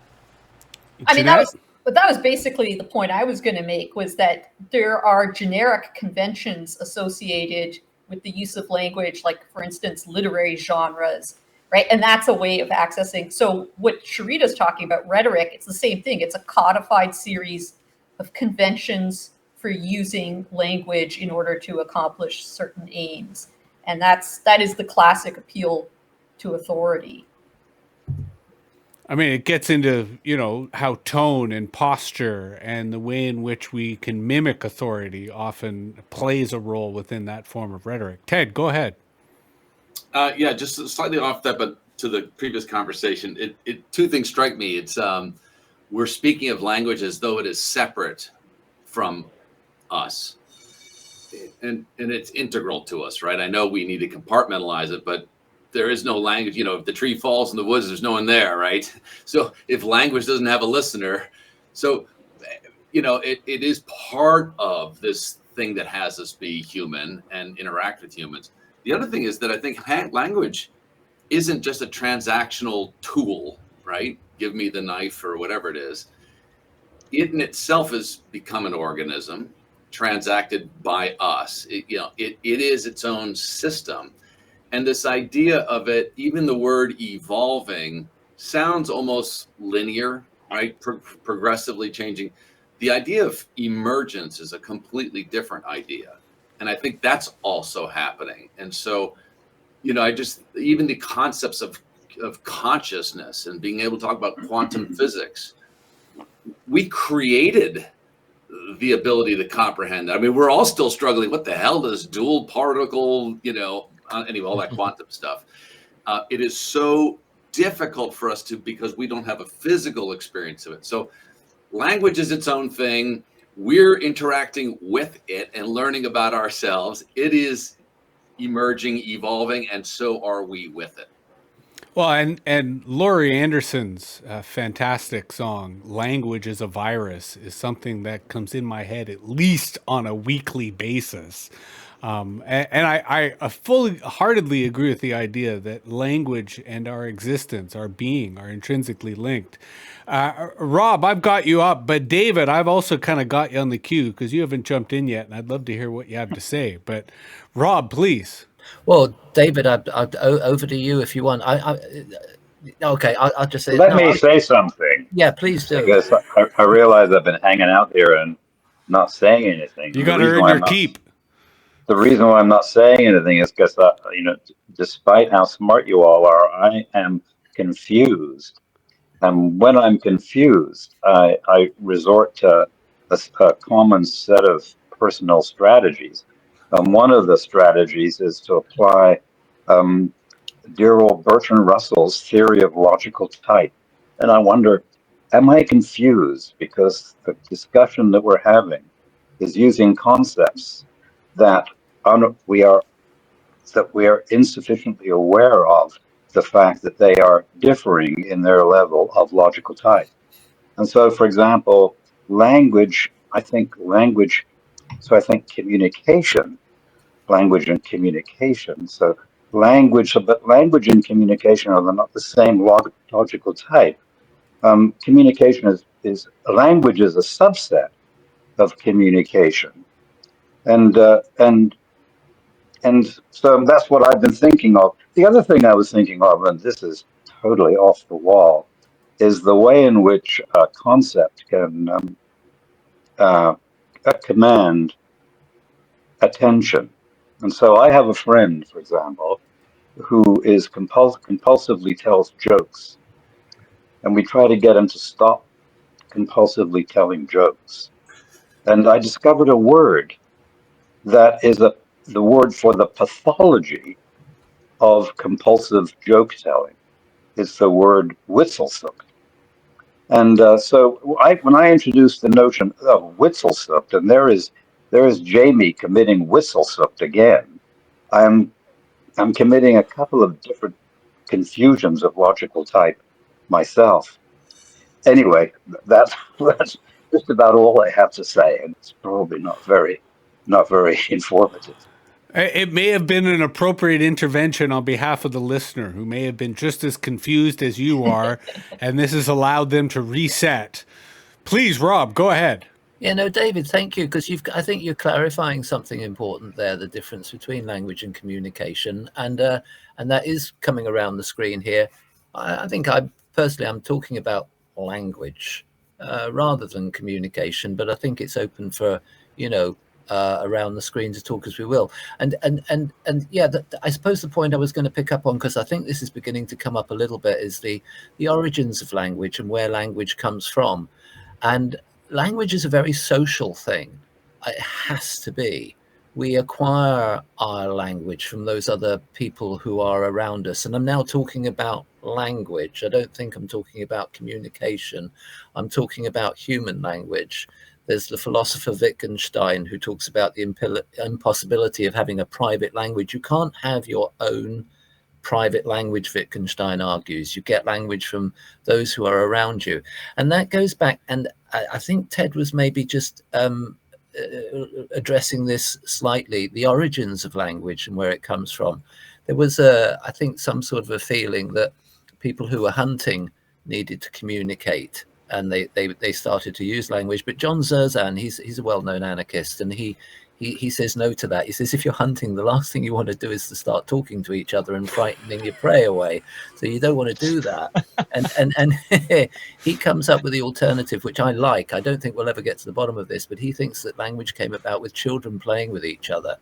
Speaker 5: I mean, that was basically the point I was going to make, was that there are generic conventions associated with the use of language, like, for instance, literary genres, right? And that's a way of accessing. So what Sharita's talking about, rhetoric, it's the same thing. It's a codified series of conventions for using language in order to accomplish certain aims. And that is the classic appeal to authority.
Speaker 1: I mean, it gets into, how tone and posture and the way in which we can mimic authority often plays a role within that form of rhetoric. Ted, go ahead.
Speaker 6: Yeah, just slightly off that, but to the previous conversation, two things strike me. It's we're speaking of language as though it is separate from us, and it's integral to us, right? I know we need to compartmentalize it, but there is no language. If the tree falls in the woods, there's no one there, right? So if language doesn't have a listener, so it is part of this thing that has us be human and interact with humans. The other thing is that I think language isn't just a transactional tool, right? Give me the knife or whatever it is. It in itself has become an organism transacted by us. It is its own system. And this idea of it, even the word evolving, sounds almost linear, right? Progressively changing. The idea of emergence is a completely different idea. And I think that's also happening. And so, even the concepts of consciousness and being able to talk about quantum physics, we created the ability to comprehend that. I mean, we're all still struggling. What the hell does dual particle, anyway, all that quantum stuff. It is so difficult for us because we don't have a physical experience of it. So language is its own thing. We're interacting with it and learning about ourselves. It is emerging, evolving, and so are we with it.
Speaker 1: Well, and Laurie Anderson's fantastic song, "Language is a Virus," is something that comes in my head at least on a weekly basis. And I fully heartedly agree with the idea that language and our existence, our being, are intrinsically linked. Rob, I've got you up, but David, I've also kind of got you on the queue because you haven't jumped in yet, and I'd love to hear what you have to say. But Rob, please.
Speaker 2: Well, David, over to you if you want. Okay, I'll just say.
Speaker 9: Let me say something.
Speaker 2: Yeah, please do.
Speaker 9: Because I realize I've been hanging out here and not saying anything.
Speaker 1: You got to earn your keep.
Speaker 9: the reason why I'm not saying anything is because, despite how smart you all are, I am confused. And when I'm confused, I resort to a common set of personal strategies. One of the strategies is to apply dear old Bertrand Russell's theory of logical type. And I wonder, am I confused because the discussion that we're having is using concepts that we are insufficiently aware of the fact that they are differing in their level of logical type. And so, for example, I think communication, language and communication. So but language and communication are not the same logical type. Communication is language is a subset of communication, and so that's what I've been thinking of. The other thing I was thinking of, and this is totally off the wall, is the way in which a concept can command attention. And so I have a friend, for example, who is compulsively tells jokes, and we try to get him to stop compulsively telling jokes. And I discovered a word that is the word for the pathology of compulsive joke telling. It's the word witzelsucht. And so when I introduced the notion of witzelsucht, and there is Jamie committing witzelsucht again, I'm committing a couple of different confusions of logical type myself. Anyway, that's just about all I have to say, and it's probably not very informative.
Speaker 1: It may have been an appropriate intervention on behalf of the listener who may have been just as confused as you are, and this has allowed them to reset. Please, Rob, go ahead.
Speaker 2: Yeah, no, David, thank you, because I think you're clarifying something important there, the difference between language and communication, and that is coming around the screen here. I think I'm talking about language rather than communication, but I think it's open for, around the screen to talk as we will. And yeah, I suppose the point I was going to pick up on, because I think this is beginning to come up a little bit, is the origins of language and where language comes from. And language is a very social thing. It has to be. We acquire our language from those other people who are around us. And I'm now talking about language. I don't think I'm talking about communication. I'm talking about human language. There's the philosopher Wittgenstein, who talks about the impossibility of having a private language. You can't have your own private language, Wittgenstein argues. You get language from those who are around you. And that goes back, and I think Ted was maybe just addressing this slightly, the origins of language and where it comes from. There was, I think, some sort of a feeling that people who were hunting needed to communicate, and they started to use language. But John Zerzan, he's a well-known anarchist, and he says no to that. He says, if you're hunting, the last thing you want to do is to start talking to each other and frightening your prey away. So you don't want to do that. And he comes up with the alternative, which I like. I don't think we'll ever get to the bottom of this, but he thinks that language came about with children playing with each other.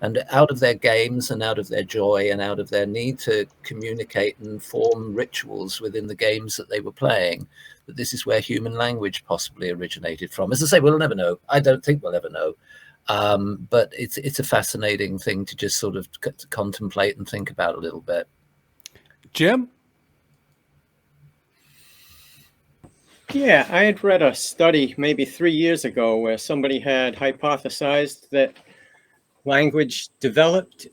Speaker 2: And out of their games and out of their joy and out of their need to communicate and form rituals within the games that they were playing, that this is where human language possibly originated from. As I say, we'll never know. I don't think we'll ever know. But it's a fascinating thing to just sort of contemplate and think about a little bit.
Speaker 1: Jim?
Speaker 7: Yeah, I had read a study maybe 3 years ago where somebody had hypothesized that language developed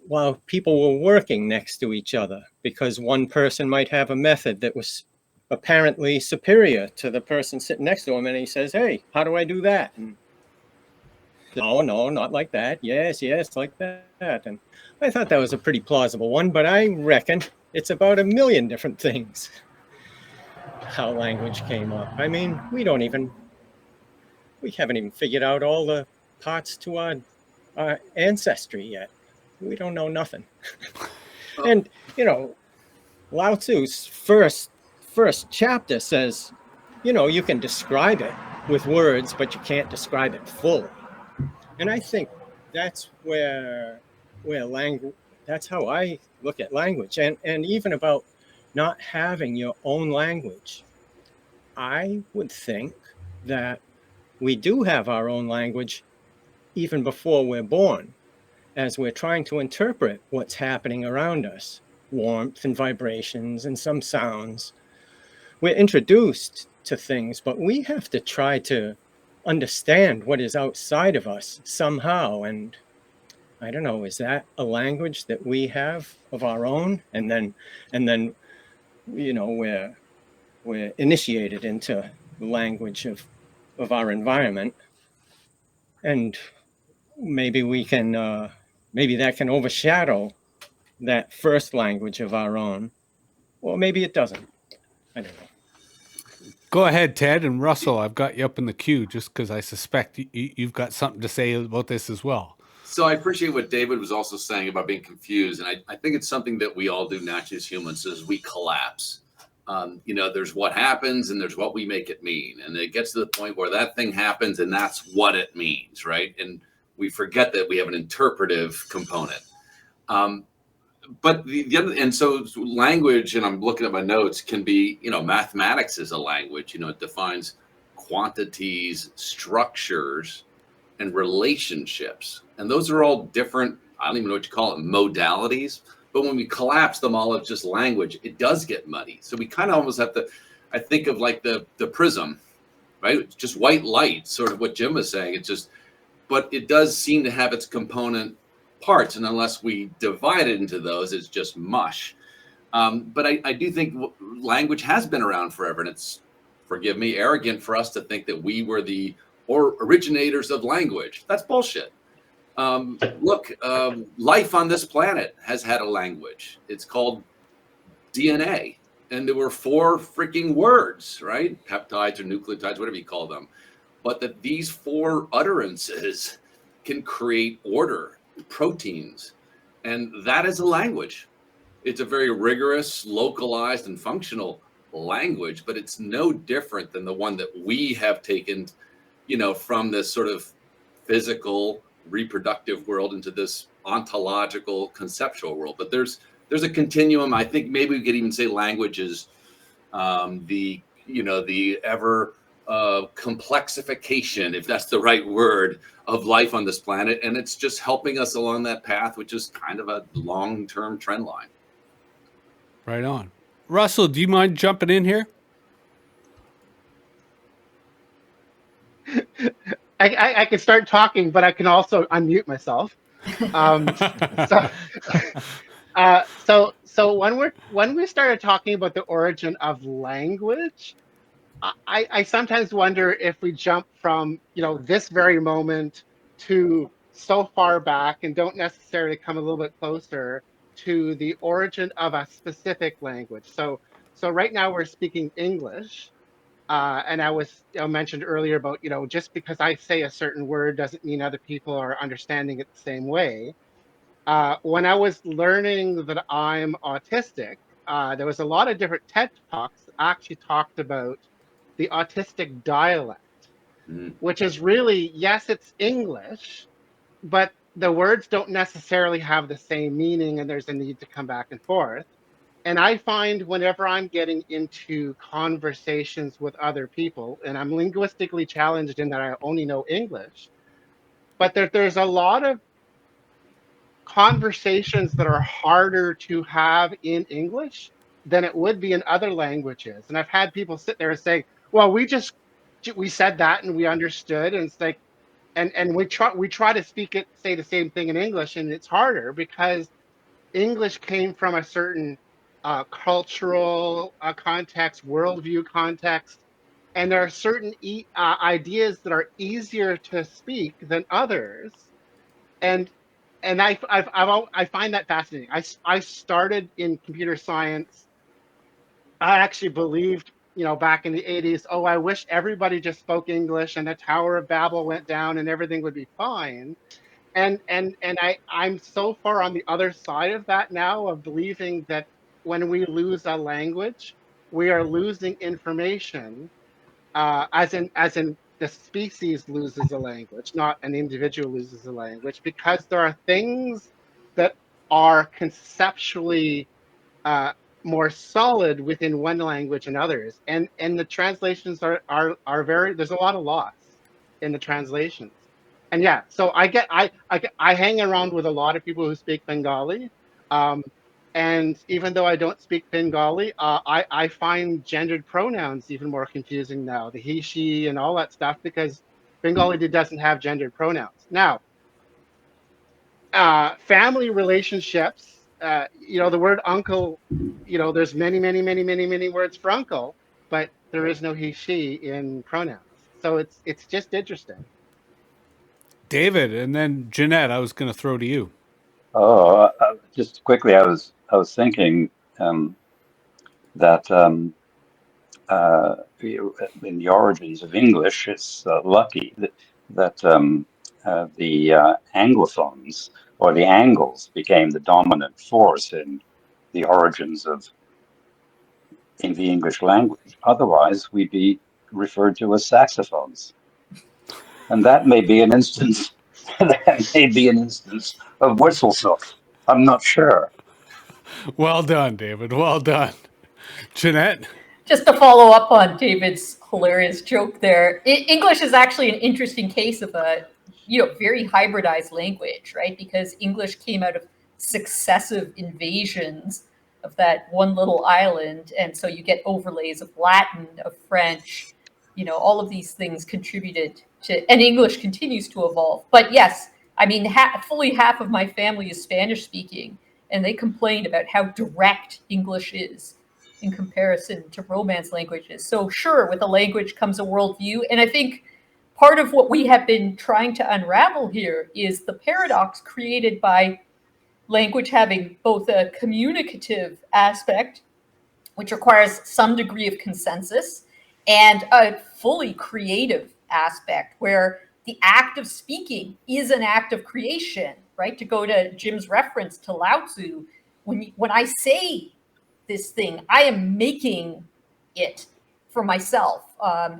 Speaker 7: while people were working next to each other, because one person might have a method that was apparently superior to the person sitting next to him, and he says, hey, how do I do that? And no, not like that. Yes, like that. And I thought that was a pretty plausible one, but I reckon it's about 1 million different things how language came up. I mean, we haven't even figured out all the parts to our ancestry yet. We don't know nothing. And, Lao Tzu's first chapter says, you can describe it with words, but you can't describe it fully. And I think that's where language, that's how I look at language. And even about not having your own language, I would think that we do have our own language even before we're born, as we're trying to interpret what's happening around us, warmth and vibrations and some sounds. We're introduced to things, but we have to try to understand what is outside of us somehow. And I don't know, is that a language that we have of our own? And then, we're initiated into the language of our environment. And maybe we can, maybe that can overshadow that first language of our own. Or maybe it doesn't. I don't know.
Speaker 1: Go ahead, Ted, and Russell. I've got you up in the queue just because I suspect you've got something to say about this as well.
Speaker 6: So I appreciate what David was also saying about being confused. And I think it's something that we all do naturally as humans is we collapse. There's what happens and there's what we make it mean. And it gets to the point where that thing happens and that's what it means, right? And we forget that we have an interpretive component. But the other, and so language, and I'm looking at my notes, can be, mathematics is a language. It defines quantities, structures, and relationships. And those are all different, I don't even know what you call it, modalities. But when we collapse them all as just language, it does get muddy. So we kind of almost have to, I think of like the prism, right? It's just white light, sort of what Jim was saying. It's just, but it does seem to have its component parts. And unless we divide it into those, it's just mush. But I do think language has been around forever. And it's, forgive me, arrogant for us to think that we were the originators of language. That's bullshit. Life on this planet has had a language. It's called DNA. And there were 4 freaking words, right? Peptides or nucleotides, whatever you call them. But that these 4 utterances can create order, proteins. And that is a language. It's a very rigorous, localized, and functional language, but it's no different than the one that we have taken, from this sort of physical, reproductive world into this ontological, conceptual world. But there's a continuum. I think maybe we could even say language is the ever complexification, if that's the right word, of life on this planet. And it's just helping us along that path, which is kind of a long-term trend line.
Speaker 1: Right on. Russell, do you mind jumping in here?
Speaker 8: I can start talking, but I can also unmute myself. So when we started talking about the origin of language, I sometimes wonder if we jump from this very moment to so far back and don't necessarily come a little bit closer to the origin of a specific language. So right now we're speaking English. And I was mentioned earlier about, just because I say a certain word doesn't mean other people are understanding it the same way. When I was learning that I'm autistic, there was a lot of different TED Talks that actually talked about the autistic dialect, which is really, yes, it's English, but the words don't necessarily have the same meaning and there's a need to come back and forth. And I find whenever I'm getting into conversations with other people, and I'm linguistically challenged in that I only know English, but there's a lot of conversations that are harder to have in English than it would be in other languages. And I've had people sit there and say, well, we said that and we understood. And it's like, and we try to say the same thing in English, and it's harder because English came from a certain cultural context, worldview context, and there are certain ideas that are easier to speak than others, and I find that fascinating. I started in computer science. I actually believed, back in the 80s, oh, I wish everybody just spoke English and the Tower of Babel went down and everything would be fine. And I'm so far on the other side of that now, of believing that when we lose a language, we are losing information, as in the species loses a language, not an individual loses a language, because there are things that are conceptually more solid within one language and others, and the translations are very, there's a lot of loss in the translations. And yeah, so I hang around with a lot of people who speak Bengali, and even though I don't speak Bengali, I find gendered pronouns even more confusing now, the he, she, and all that stuff, because Bengali doesn't have gendered pronouns. Now, family relationships, the word uncle, there's many words for uncle, but there is no he, she in pronouns. So it's just interesting.
Speaker 1: David, and then Jeanette, I was going to throw to you.
Speaker 9: Oh, just quickly, I was thinking that in the origins of English, it's lucky that the Anglophones or the Angles became the dominant force in the origins in the English language. Otherwise, we'd be referred to as saxophones, and that may be an instance. That may be an instance of whistle-stop. I'm not sure.
Speaker 1: Well done, David. Well done. Jeanette?
Speaker 5: Just to follow up on David's hilarious joke there, English is actually an interesting case of a very hybridized language, right? Because English came out of successive invasions of that one little island, and so you get overlays of Latin, of French, all of these things contributed to, and English continues to evolve. But yes, I mean, fully half of my family is Spanish speaking, and they complain about how direct English is in comparison to Romance languages. So sure, with a language comes a worldview. And I think part of what we have been trying to unravel here is the paradox created by language having both a communicative aspect, which requires some degree of consensus, and a fully creative aspect where the act of speaking is an act of creation, right? To go to Jim's reference to Lao Tzu, when I say this thing, I am making it for myself.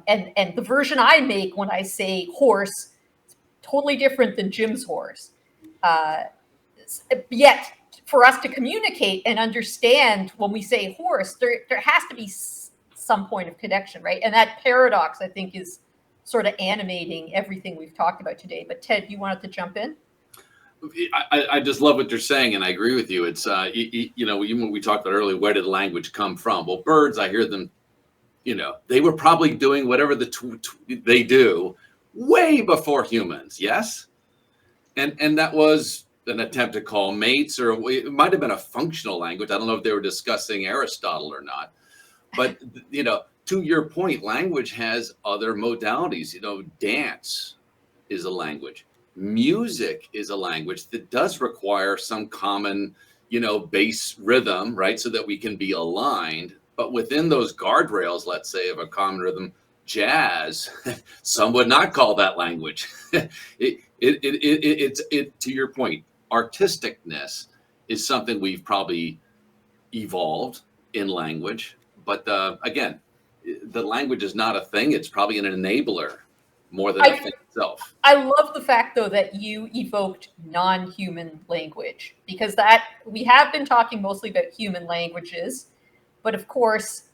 Speaker 5: And the version I make when I say horse is totally different than Jim's horse. Yet, for us to communicate and understand when we say horse, there has to be some point of connection, right? And that paradox, I think, is sort of animating everything we've talked about today. But Ted, you wanted to jump in?
Speaker 6: I just love what you're saying, and I agree with you. It's even when we talked about earlier, where did language come from? Well, birds, I hear them, they were probably doing whatever they do way before humans, yes? And that was an attempt to call mates, or it might have been a functional language. I don't know if they were discussing Aristotle or not. But, to your point, language has other modalities. Dance is a language. Music is a language that does require some common, bass rhythm, right? So that we can be aligned. But within those guardrails, let's say, of a common rhythm, jazz, some would not call that language. It's to your point, artisticness is something we've probably evolved in language. But again, the language is not a thing. It's probably an enabler more than a thing itself.
Speaker 5: I love the fact, though, that you evoked non-human language, because that we have been talking mostly about human languages, but of course,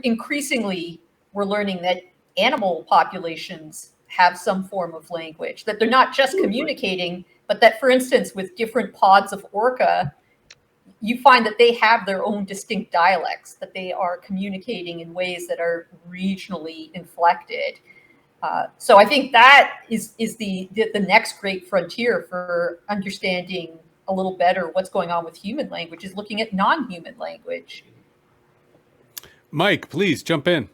Speaker 5: increasingly, we're learning that animal populations have some form of language, that they're not just communicating, but that, for instance, with different pods of orca, you find that they have their own distinct dialects, that they are communicating in ways that are regionally inflected. So I think that is the next great frontier for understanding a little better what's going on with human language, is looking at non-human language.
Speaker 1: Mike, please jump in.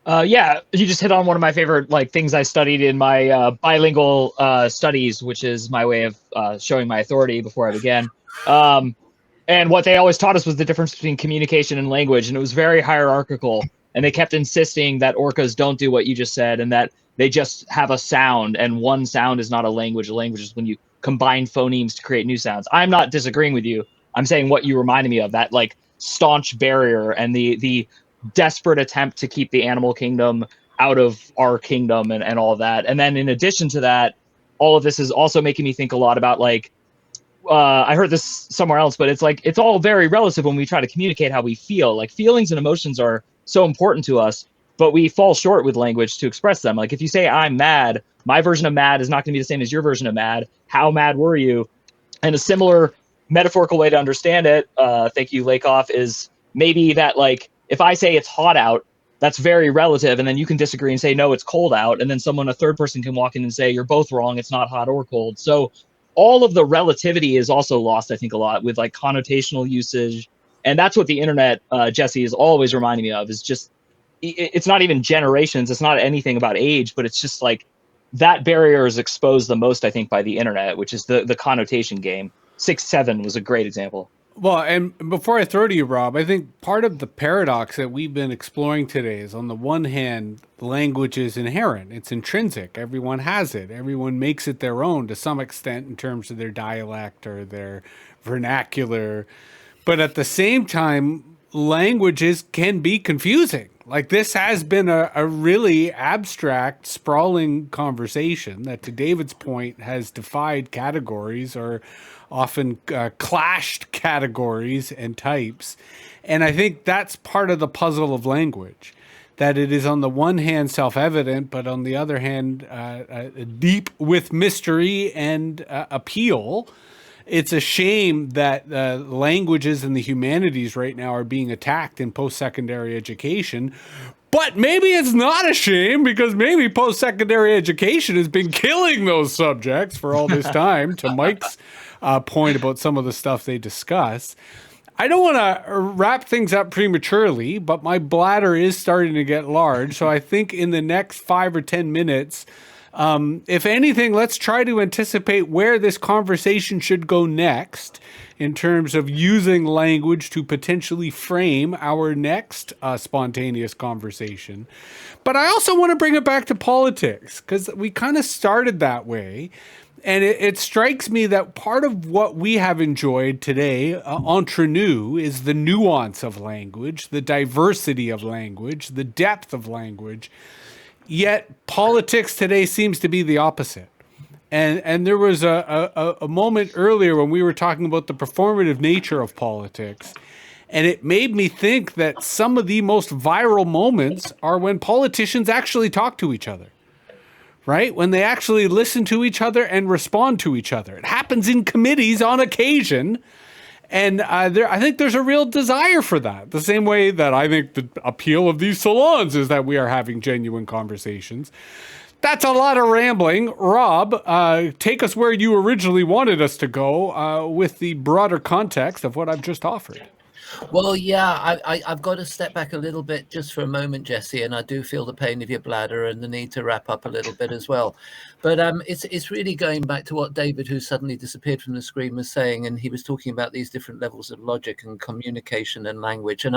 Speaker 4: Yeah, you just hit on one of my favorite things I studied in my bilingual studies, which is my way of showing my authority before I began. And what they always taught us was the difference between communication and language, and it was very hierarchical. And they kept insisting that orcas don't do what you just said, and that they just have a sound, and one sound is not a language. A language is when you combine phonemes to create new sounds. I'm not disagreeing with you. I'm saying what you reminded me of, that staunch barrier and the desperate attempt to keep the animal kingdom out of our kingdom and all of that. And then in addition to that, all of this is also making me think a lot about like, I heard this somewhere else, but it's like, it's all very relative when we try to communicate how we feel. Like feelings and emotions are so important to us, but we fall short with language to express them. Like if you say I'm mad, my version of mad is not going to be the same as your version of mad. How mad were you? And a similar metaphorical way to understand it, thank you, Lakoff, is maybe that like, if I say it's hot out, that's very relative. And then you can disagree and say, no, it's cold out. And then a third person can walk in and say, you're both wrong. It's not hot or cold. So all of the relativity is also lost, I think, a lot with like connotational usage. And that's what the internet, Jesse, is always reminding me of, is just, it's not even generations. It's not anything about age, but it's just like that barrier is exposed the most, I think, by the internet, which is the connotation game. 6-7 was a great example.
Speaker 1: Well, and before I throw to you, Rob, I think part of the paradox that we've been exploring today is, on the one hand, language is inherent. It's intrinsic. Everyone has it. Everyone makes it their own to some extent in terms of their dialect or their vernacular. But at the same time, languages can be confusing. Like this has been a really abstract, sprawling conversation that, to David's point, has defied categories or often clashed categories and types. And I think that's part of the puzzle of language, that it is on the one hand self-evident, but on the other hand deep with mystery and appeal. It's a shame that languages in the humanities right now are being attacked in post-secondary education. But maybe it's not a shame, because maybe post-secondary education has been killing those subjects for all this time, to Mike's point about some of the stuff they discuss. I don't want to wrap things up prematurely, but my bladder is starting to get large. So I think in the next 5 or 10 minutes, if anything, let's try to anticipate where this conversation should go next in terms of using language to potentially frame our next spontaneous conversation. But I also want to bring it back to politics, because we kind of started that way. And it strikes me that part of what we have enjoyed today, entre nous, is the nuance of language, the diversity of language, the depth of language. Yet politics today seems to be the opposite. And there was a moment earlier when we were talking about the performative nature of politics, and it made me think that some of the most viral moments are when politicians actually talk to each other, right? When they actually listen to each other and respond to each other. It happens in committees on occasion. And I think there's a real desire for that. The same way that I think the appeal of these salons is that we are having genuine conversations. That's a lot of rambling. Rob, take us where you originally wanted us to go with the broader context of what I've just offered.
Speaker 2: Well, yeah, I've got to step back a little bit just for a moment, Jesse, and I do feel the pain of your bladder and the need to wrap up a little bit as well. But it's really going back to what David, who suddenly disappeared from the screen, was saying, and he was talking about these different levels of logic and communication and language. And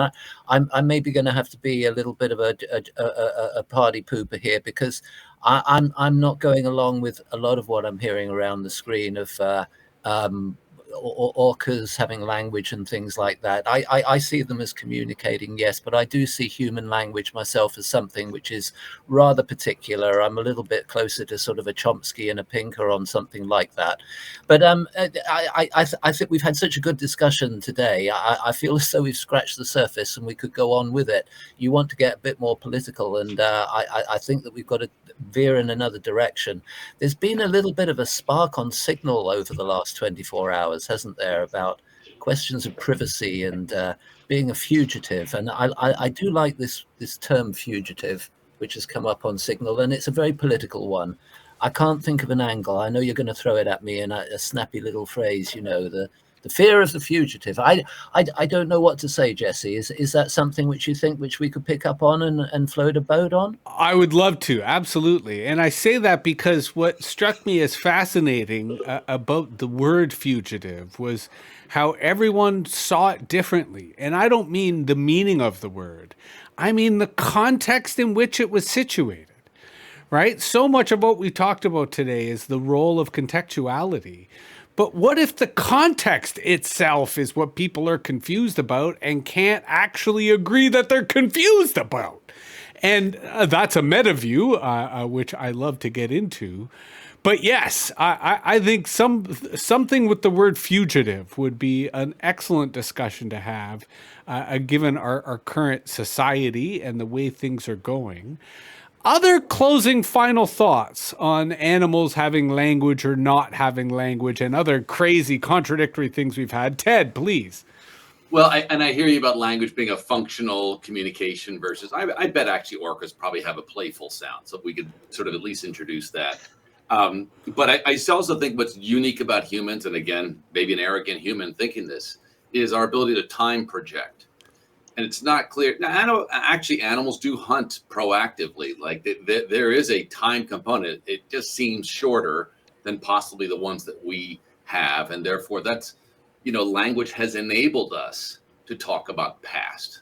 Speaker 2: I'm maybe going to have to be a little bit of a party pooper here, because I'm not going along with a lot of what I'm hearing around the screen of orcas having language and things like that. I see them as communicating, yes, but I do see human language myself as something which is rather particular. I'm a little bit closer to sort of a Chomsky and a Pinker on something like that. But I think we've had such a good discussion today. I feel as though we've scratched the surface and we could go on with it. You want to get a bit more political, and I think that we've got to veer in another direction. There's been a little bit of a spark on Signal over the last 24 hours, hasn't there, about questions of privacy and being a fugitive. And I do like this term fugitive, which has come up on Signal, and it's a very political one. I can't think of an angle. I know you're going to throw it at me in a snappy little phrase, you know, the fear of the fugitive. I don't know what to say, Jesse. Is that something which you think which we could pick up on and float a boat on?
Speaker 1: I would love to, absolutely. And I say that because what struck me as fascinating about the word fugitive was how everyone saw it differently. And I don't mean the meaning of the word. I mean the context in which it was situated, right? So much of what we talked about today is the role of contextuality. But what if the context itself is what people are confused about and can't actually agree that they're confused about? And that's a meta view, which I love to get into. But yes, I think something with the word fugitive would be an excellent discussion to have, given our current society and the way things are going. Other closing final thoughts on animals having language or not having language and other crazy contradictory things we've had. Ted, please.
Speaker 6: Well, I hear you about language being a functional communication versus, I bet actually orcas probably have a playful sound. So we could sort of at least introduce that. But I also think what's unique about humans, and again, maybe an arrogant human thinking this, is our ability to time project. And it's not clear. Now, actually, animals do hunt proactively. Like there is a time component. It just seems shorter than possibly the ones that we have. And therefore, that's, language has enabled us to talk about past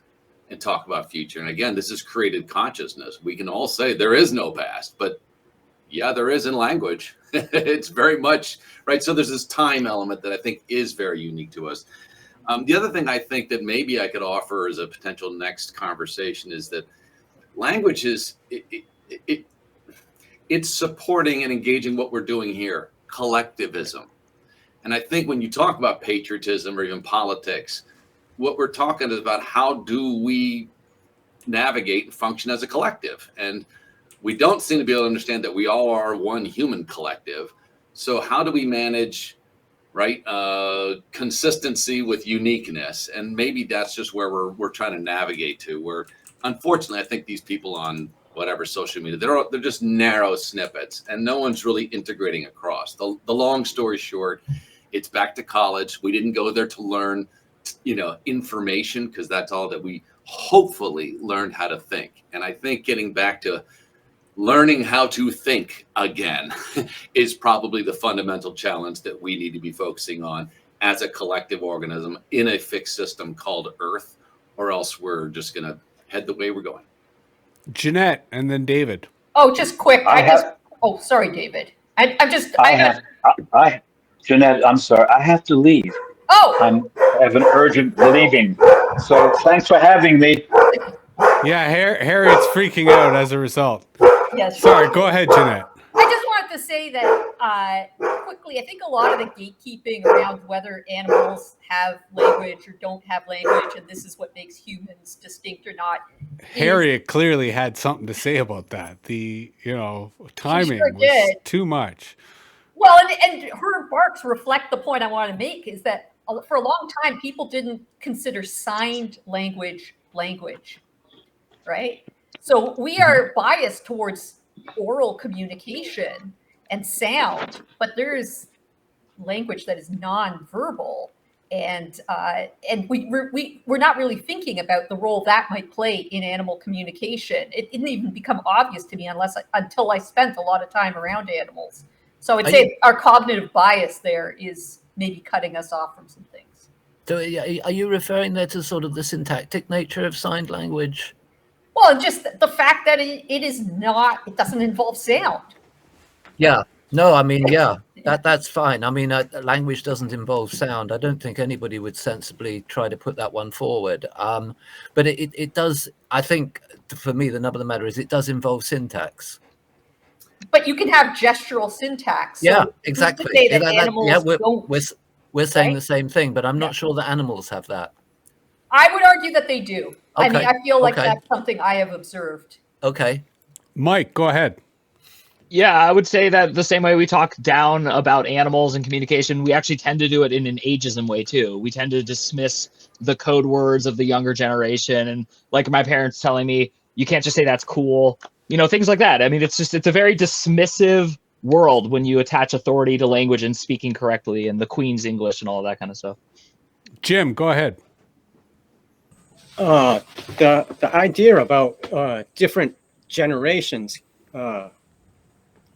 Speaker 6: and talk about future. And again, this has created consciousness. We can all say there is no past, but yeah, there is in language. It's very much, right? So there's this time element that I think is very unique to us. The other thing I think that maybe I could offer as a potential next conversation is that language is, it's supporting and engaging what we're doing here, collectivism. And I think when you talk about patriotism or even politics, what we're talking is about how do we navigate and function as a collective. And we don't seem to be able to understand that we all are one human collective. So how do we manage, right, consistency with uniqueness? And maybe that's just where we're trying to navigate to. Where, unfortunately, I think these people on whatever social media, they're just narrow snippets, and no one's really integrating across. The long story short, it's back to college. We didn't go there to learn, information, because that's all that we hopefully learned how to think. And I think getting back to learning how to think again is probably the fundamental challenge that we need to be focusing on as a collective organism in a fixed system called Earth, or else we're just going to head the way we're going.
Speaker 1: Jeanette, and then David.
Speaker 5: Oh, just quick. Sorry, David.
Speaker 9: Jeanette, I'm sorry. I have to leave.
Speaker 5: Oh.
Speaker 9: I have an urgent leaving. So thanks for having me.
Speaker 1: Yeah, Harriet's freaking out as a result.
Speaker 5: Yes.
Speaker 1: Sorry, go ahead, Jeanette.
Speaker 5: I just wanted to say that quickly, I think a lot of the gatekeeping around whether animals have language or don't have language, and this is what makes humans distinct or not.
Speaker 1: Harriet clearly had something to say about that. The, timing was too much.
Speaker 5: Well, and her barks reflect the point I want to make, is that for a long time, people didn't consider signed language, right? So we are biased towards oral communication and sound, but there's language that is nonverbal, and we're not really thinking about the role that might play in animal communication. It didn't even become obvious to me until I spent a lot of time around animals. So I'd say our cognitive bias there is maybe cutting us off from some things.
Speaker 2: So are you referring there to sort of the syntactic nature of signed language?
Speaker 5: Well, just the fact that it doesn't involve sound.
Speaker 2: Yeah. No, I mean, yeah, that's fine. I mean, language doesn't involve sound. I don't think anybody would sensibly try to put that one forward. But it does, I think, for me, the nub of the matter is it does involve syntax.
Speaker 5: But you can have gestural syntax.
Speaker 2: Yeah, exactly.
Speaker 5: Say that animals don't,
Speaker 2: we're saying the same thing, but I'm not sure that animals have that.
Speaker 5: I would argue that they do.
Speaker 2: Okay.
Speaker 5: I mean, I feel like that's something I have observed.
Speaker 2: Okay.
Speaker 1: Mike, go ahead.
Speaker 4: Yeah, I would say that the same way we talk down about animals and communication, we actually tend to do it in an ageism way too. We tend to dismiss the code words of the younger generation. And like my parents telling me, you can't just say that's cool, things like that. I mean, it's a very dismissive world when you attach authority to language and speaking correctly and the Queen's English and all that kind of stuff.
Speaker 1: Jim, go ahead.
Speaker 7: The idea about different generations, the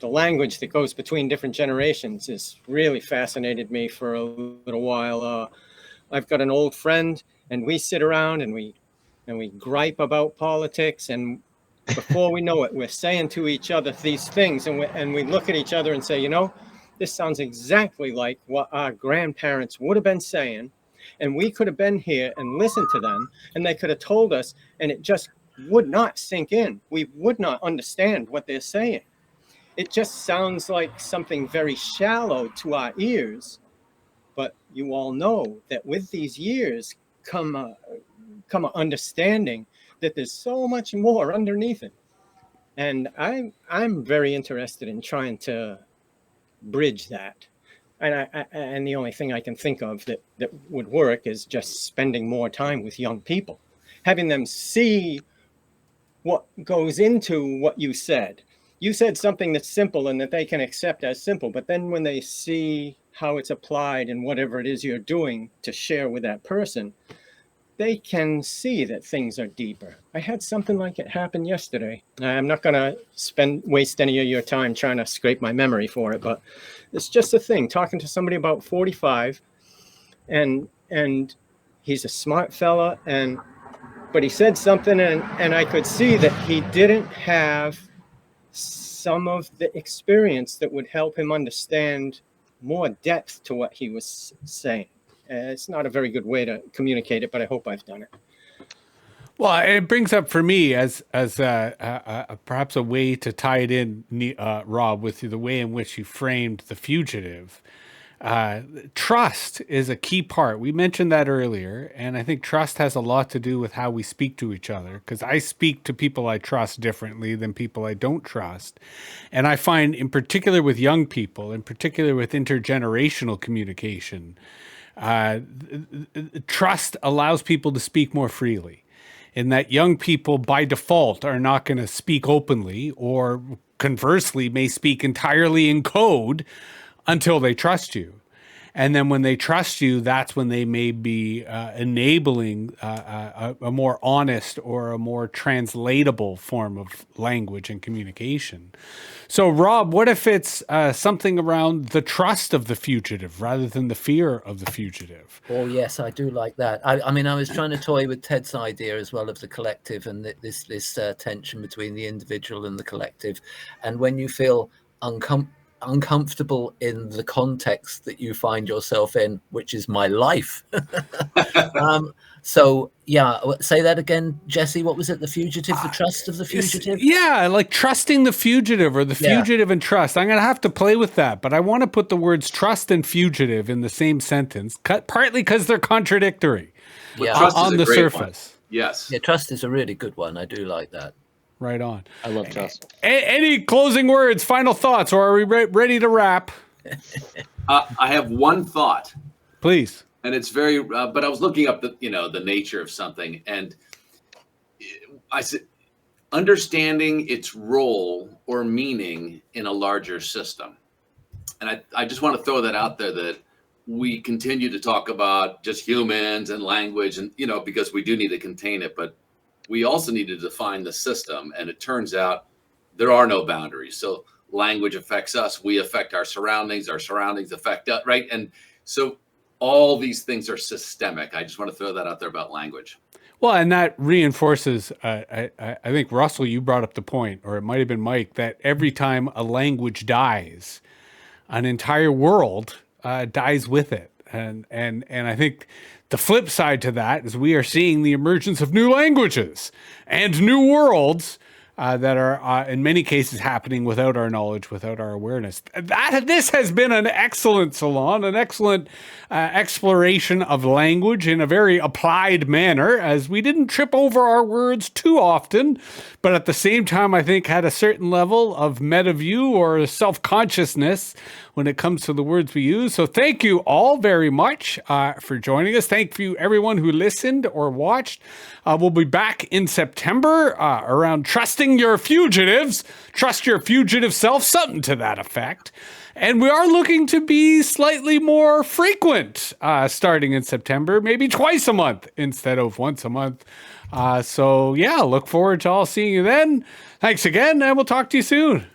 Speaker 7: language that goes between different generations has really fascinated me for a little while. I've got an old friend, and we sit around and we gripe about politics, and before we know it, we're saying to each other these things, and we look at each other and say, this sounds exactly like what our grandparents would have been saying. And we could have been here and listened to them, and they could have told us, and it just would not sink in. We would not understand what they're saying. It just sounds like something very shallow to our ears. But you all know that with these years come an understanding that there's so much more underneath it. And I'm very interested in trying to bridge that. And the only thing I can think of that would work is just spending more time with young people, having them see what goes into what you said. You said something that's simple and that they can accept as simple, but then when they see how it's applied in whatever it is you're doing to share with that person, they can see that things are deeper. I had something like it happen yesterday. I'm not going to waste any of your time trying to scrape my memory for it, but it's just a thing. Talking to somebody about 45, and he's a smart fella, but he said something, and I could see that he didn't have some of the experience that would help him understand more depth to what he was saying. It's not a very good way to communicate it, but I hope I've done it.
Speaker 1: Well, it brings up for me as perhaps a way to tie it in, Rob, with the way in which you framed The Fugitive. Trust is a key part. We mentioned that earlier, and I think trust has a lot to do with how we speak to each other, because I speak to people I trust differently than people I don't trust. And I find, in particular with young people, in particular with intergenerational communication, trust allows people to speak more freely, in that young people by default are not going to speak openly, or conversely may speak entirely in code until they trust you. And then when they trust you, that's when they may be enabling a more honest or a more translatable form of language and communication. So, Rob, what if it's something around the trust of the fugitive rather than the fear of the fugitive?
Speaker 2: Oh, yes, I do like that. I mean, I was trying to toy with Ted's idea as well of the collective and this tension between the individual and the collective. And when you feel uncomfortable in the context that you find yourself in, which is my life. So yeah, say that again, Jesse. What was it? The fugitive, the trust of the fugitive?
Speaker 1: Yeah, like trusting the fugitive, or the fugitive and trust. I'm going to have to play with that, but I want to put the words trust and fugitive in the same sentence, partly because they're contradictory on the surface.
Speaker 6: One. Yes.
Speaker 2: Yeah, trust is a really good one. I do like that.
Speaker 1: Right on.
Speaker 4: I love trust.
Speaker 1: Any closing words, final thoughts, or are we ready to wrap?
Speaker 6: I have one thought.
Speaker 1: Please.
Speaker 6: And it's very, but I was looking up the nature of something, and I said, understanding its role or meaning in a larger system. And I just want to throw that out there, that we continue to talk about just humans and language, and because we do need to contain it, but we also need to define the system. And it turns out there are no boundaries. So language affects us, we affect our surroundings affect us, right? And so all these things are systemic. I just want to throw that out there about language.
Speaker 1: Well, and that reinforces, I think, Russell, you brought up the point, or it might have been Mike, that every time a language dies, an entire world dies with it. And I think the flip side to that is we are seeing the emergence of new languages and new worlds that are in many cases happening without our knowledge, without our awareness. This has been an excellent salon, an excellent exploration of language in a very applied manner, as we didn't trip over our words too often, but at the same time, I think had a certain level of metaview or self-consciousness when it comes to the words we use. So thank you all very much for joining us. Thank you everyone who listened or watched. We'll be back in September around trusting your fugitives, trust your fugitive self, something to that effect. And we are looking to be slightly more frequent starting in September, maybe twice a month instead of once a month. So yeah, look forward to all seeing you then. Thanks again, and we'll talk to you soon.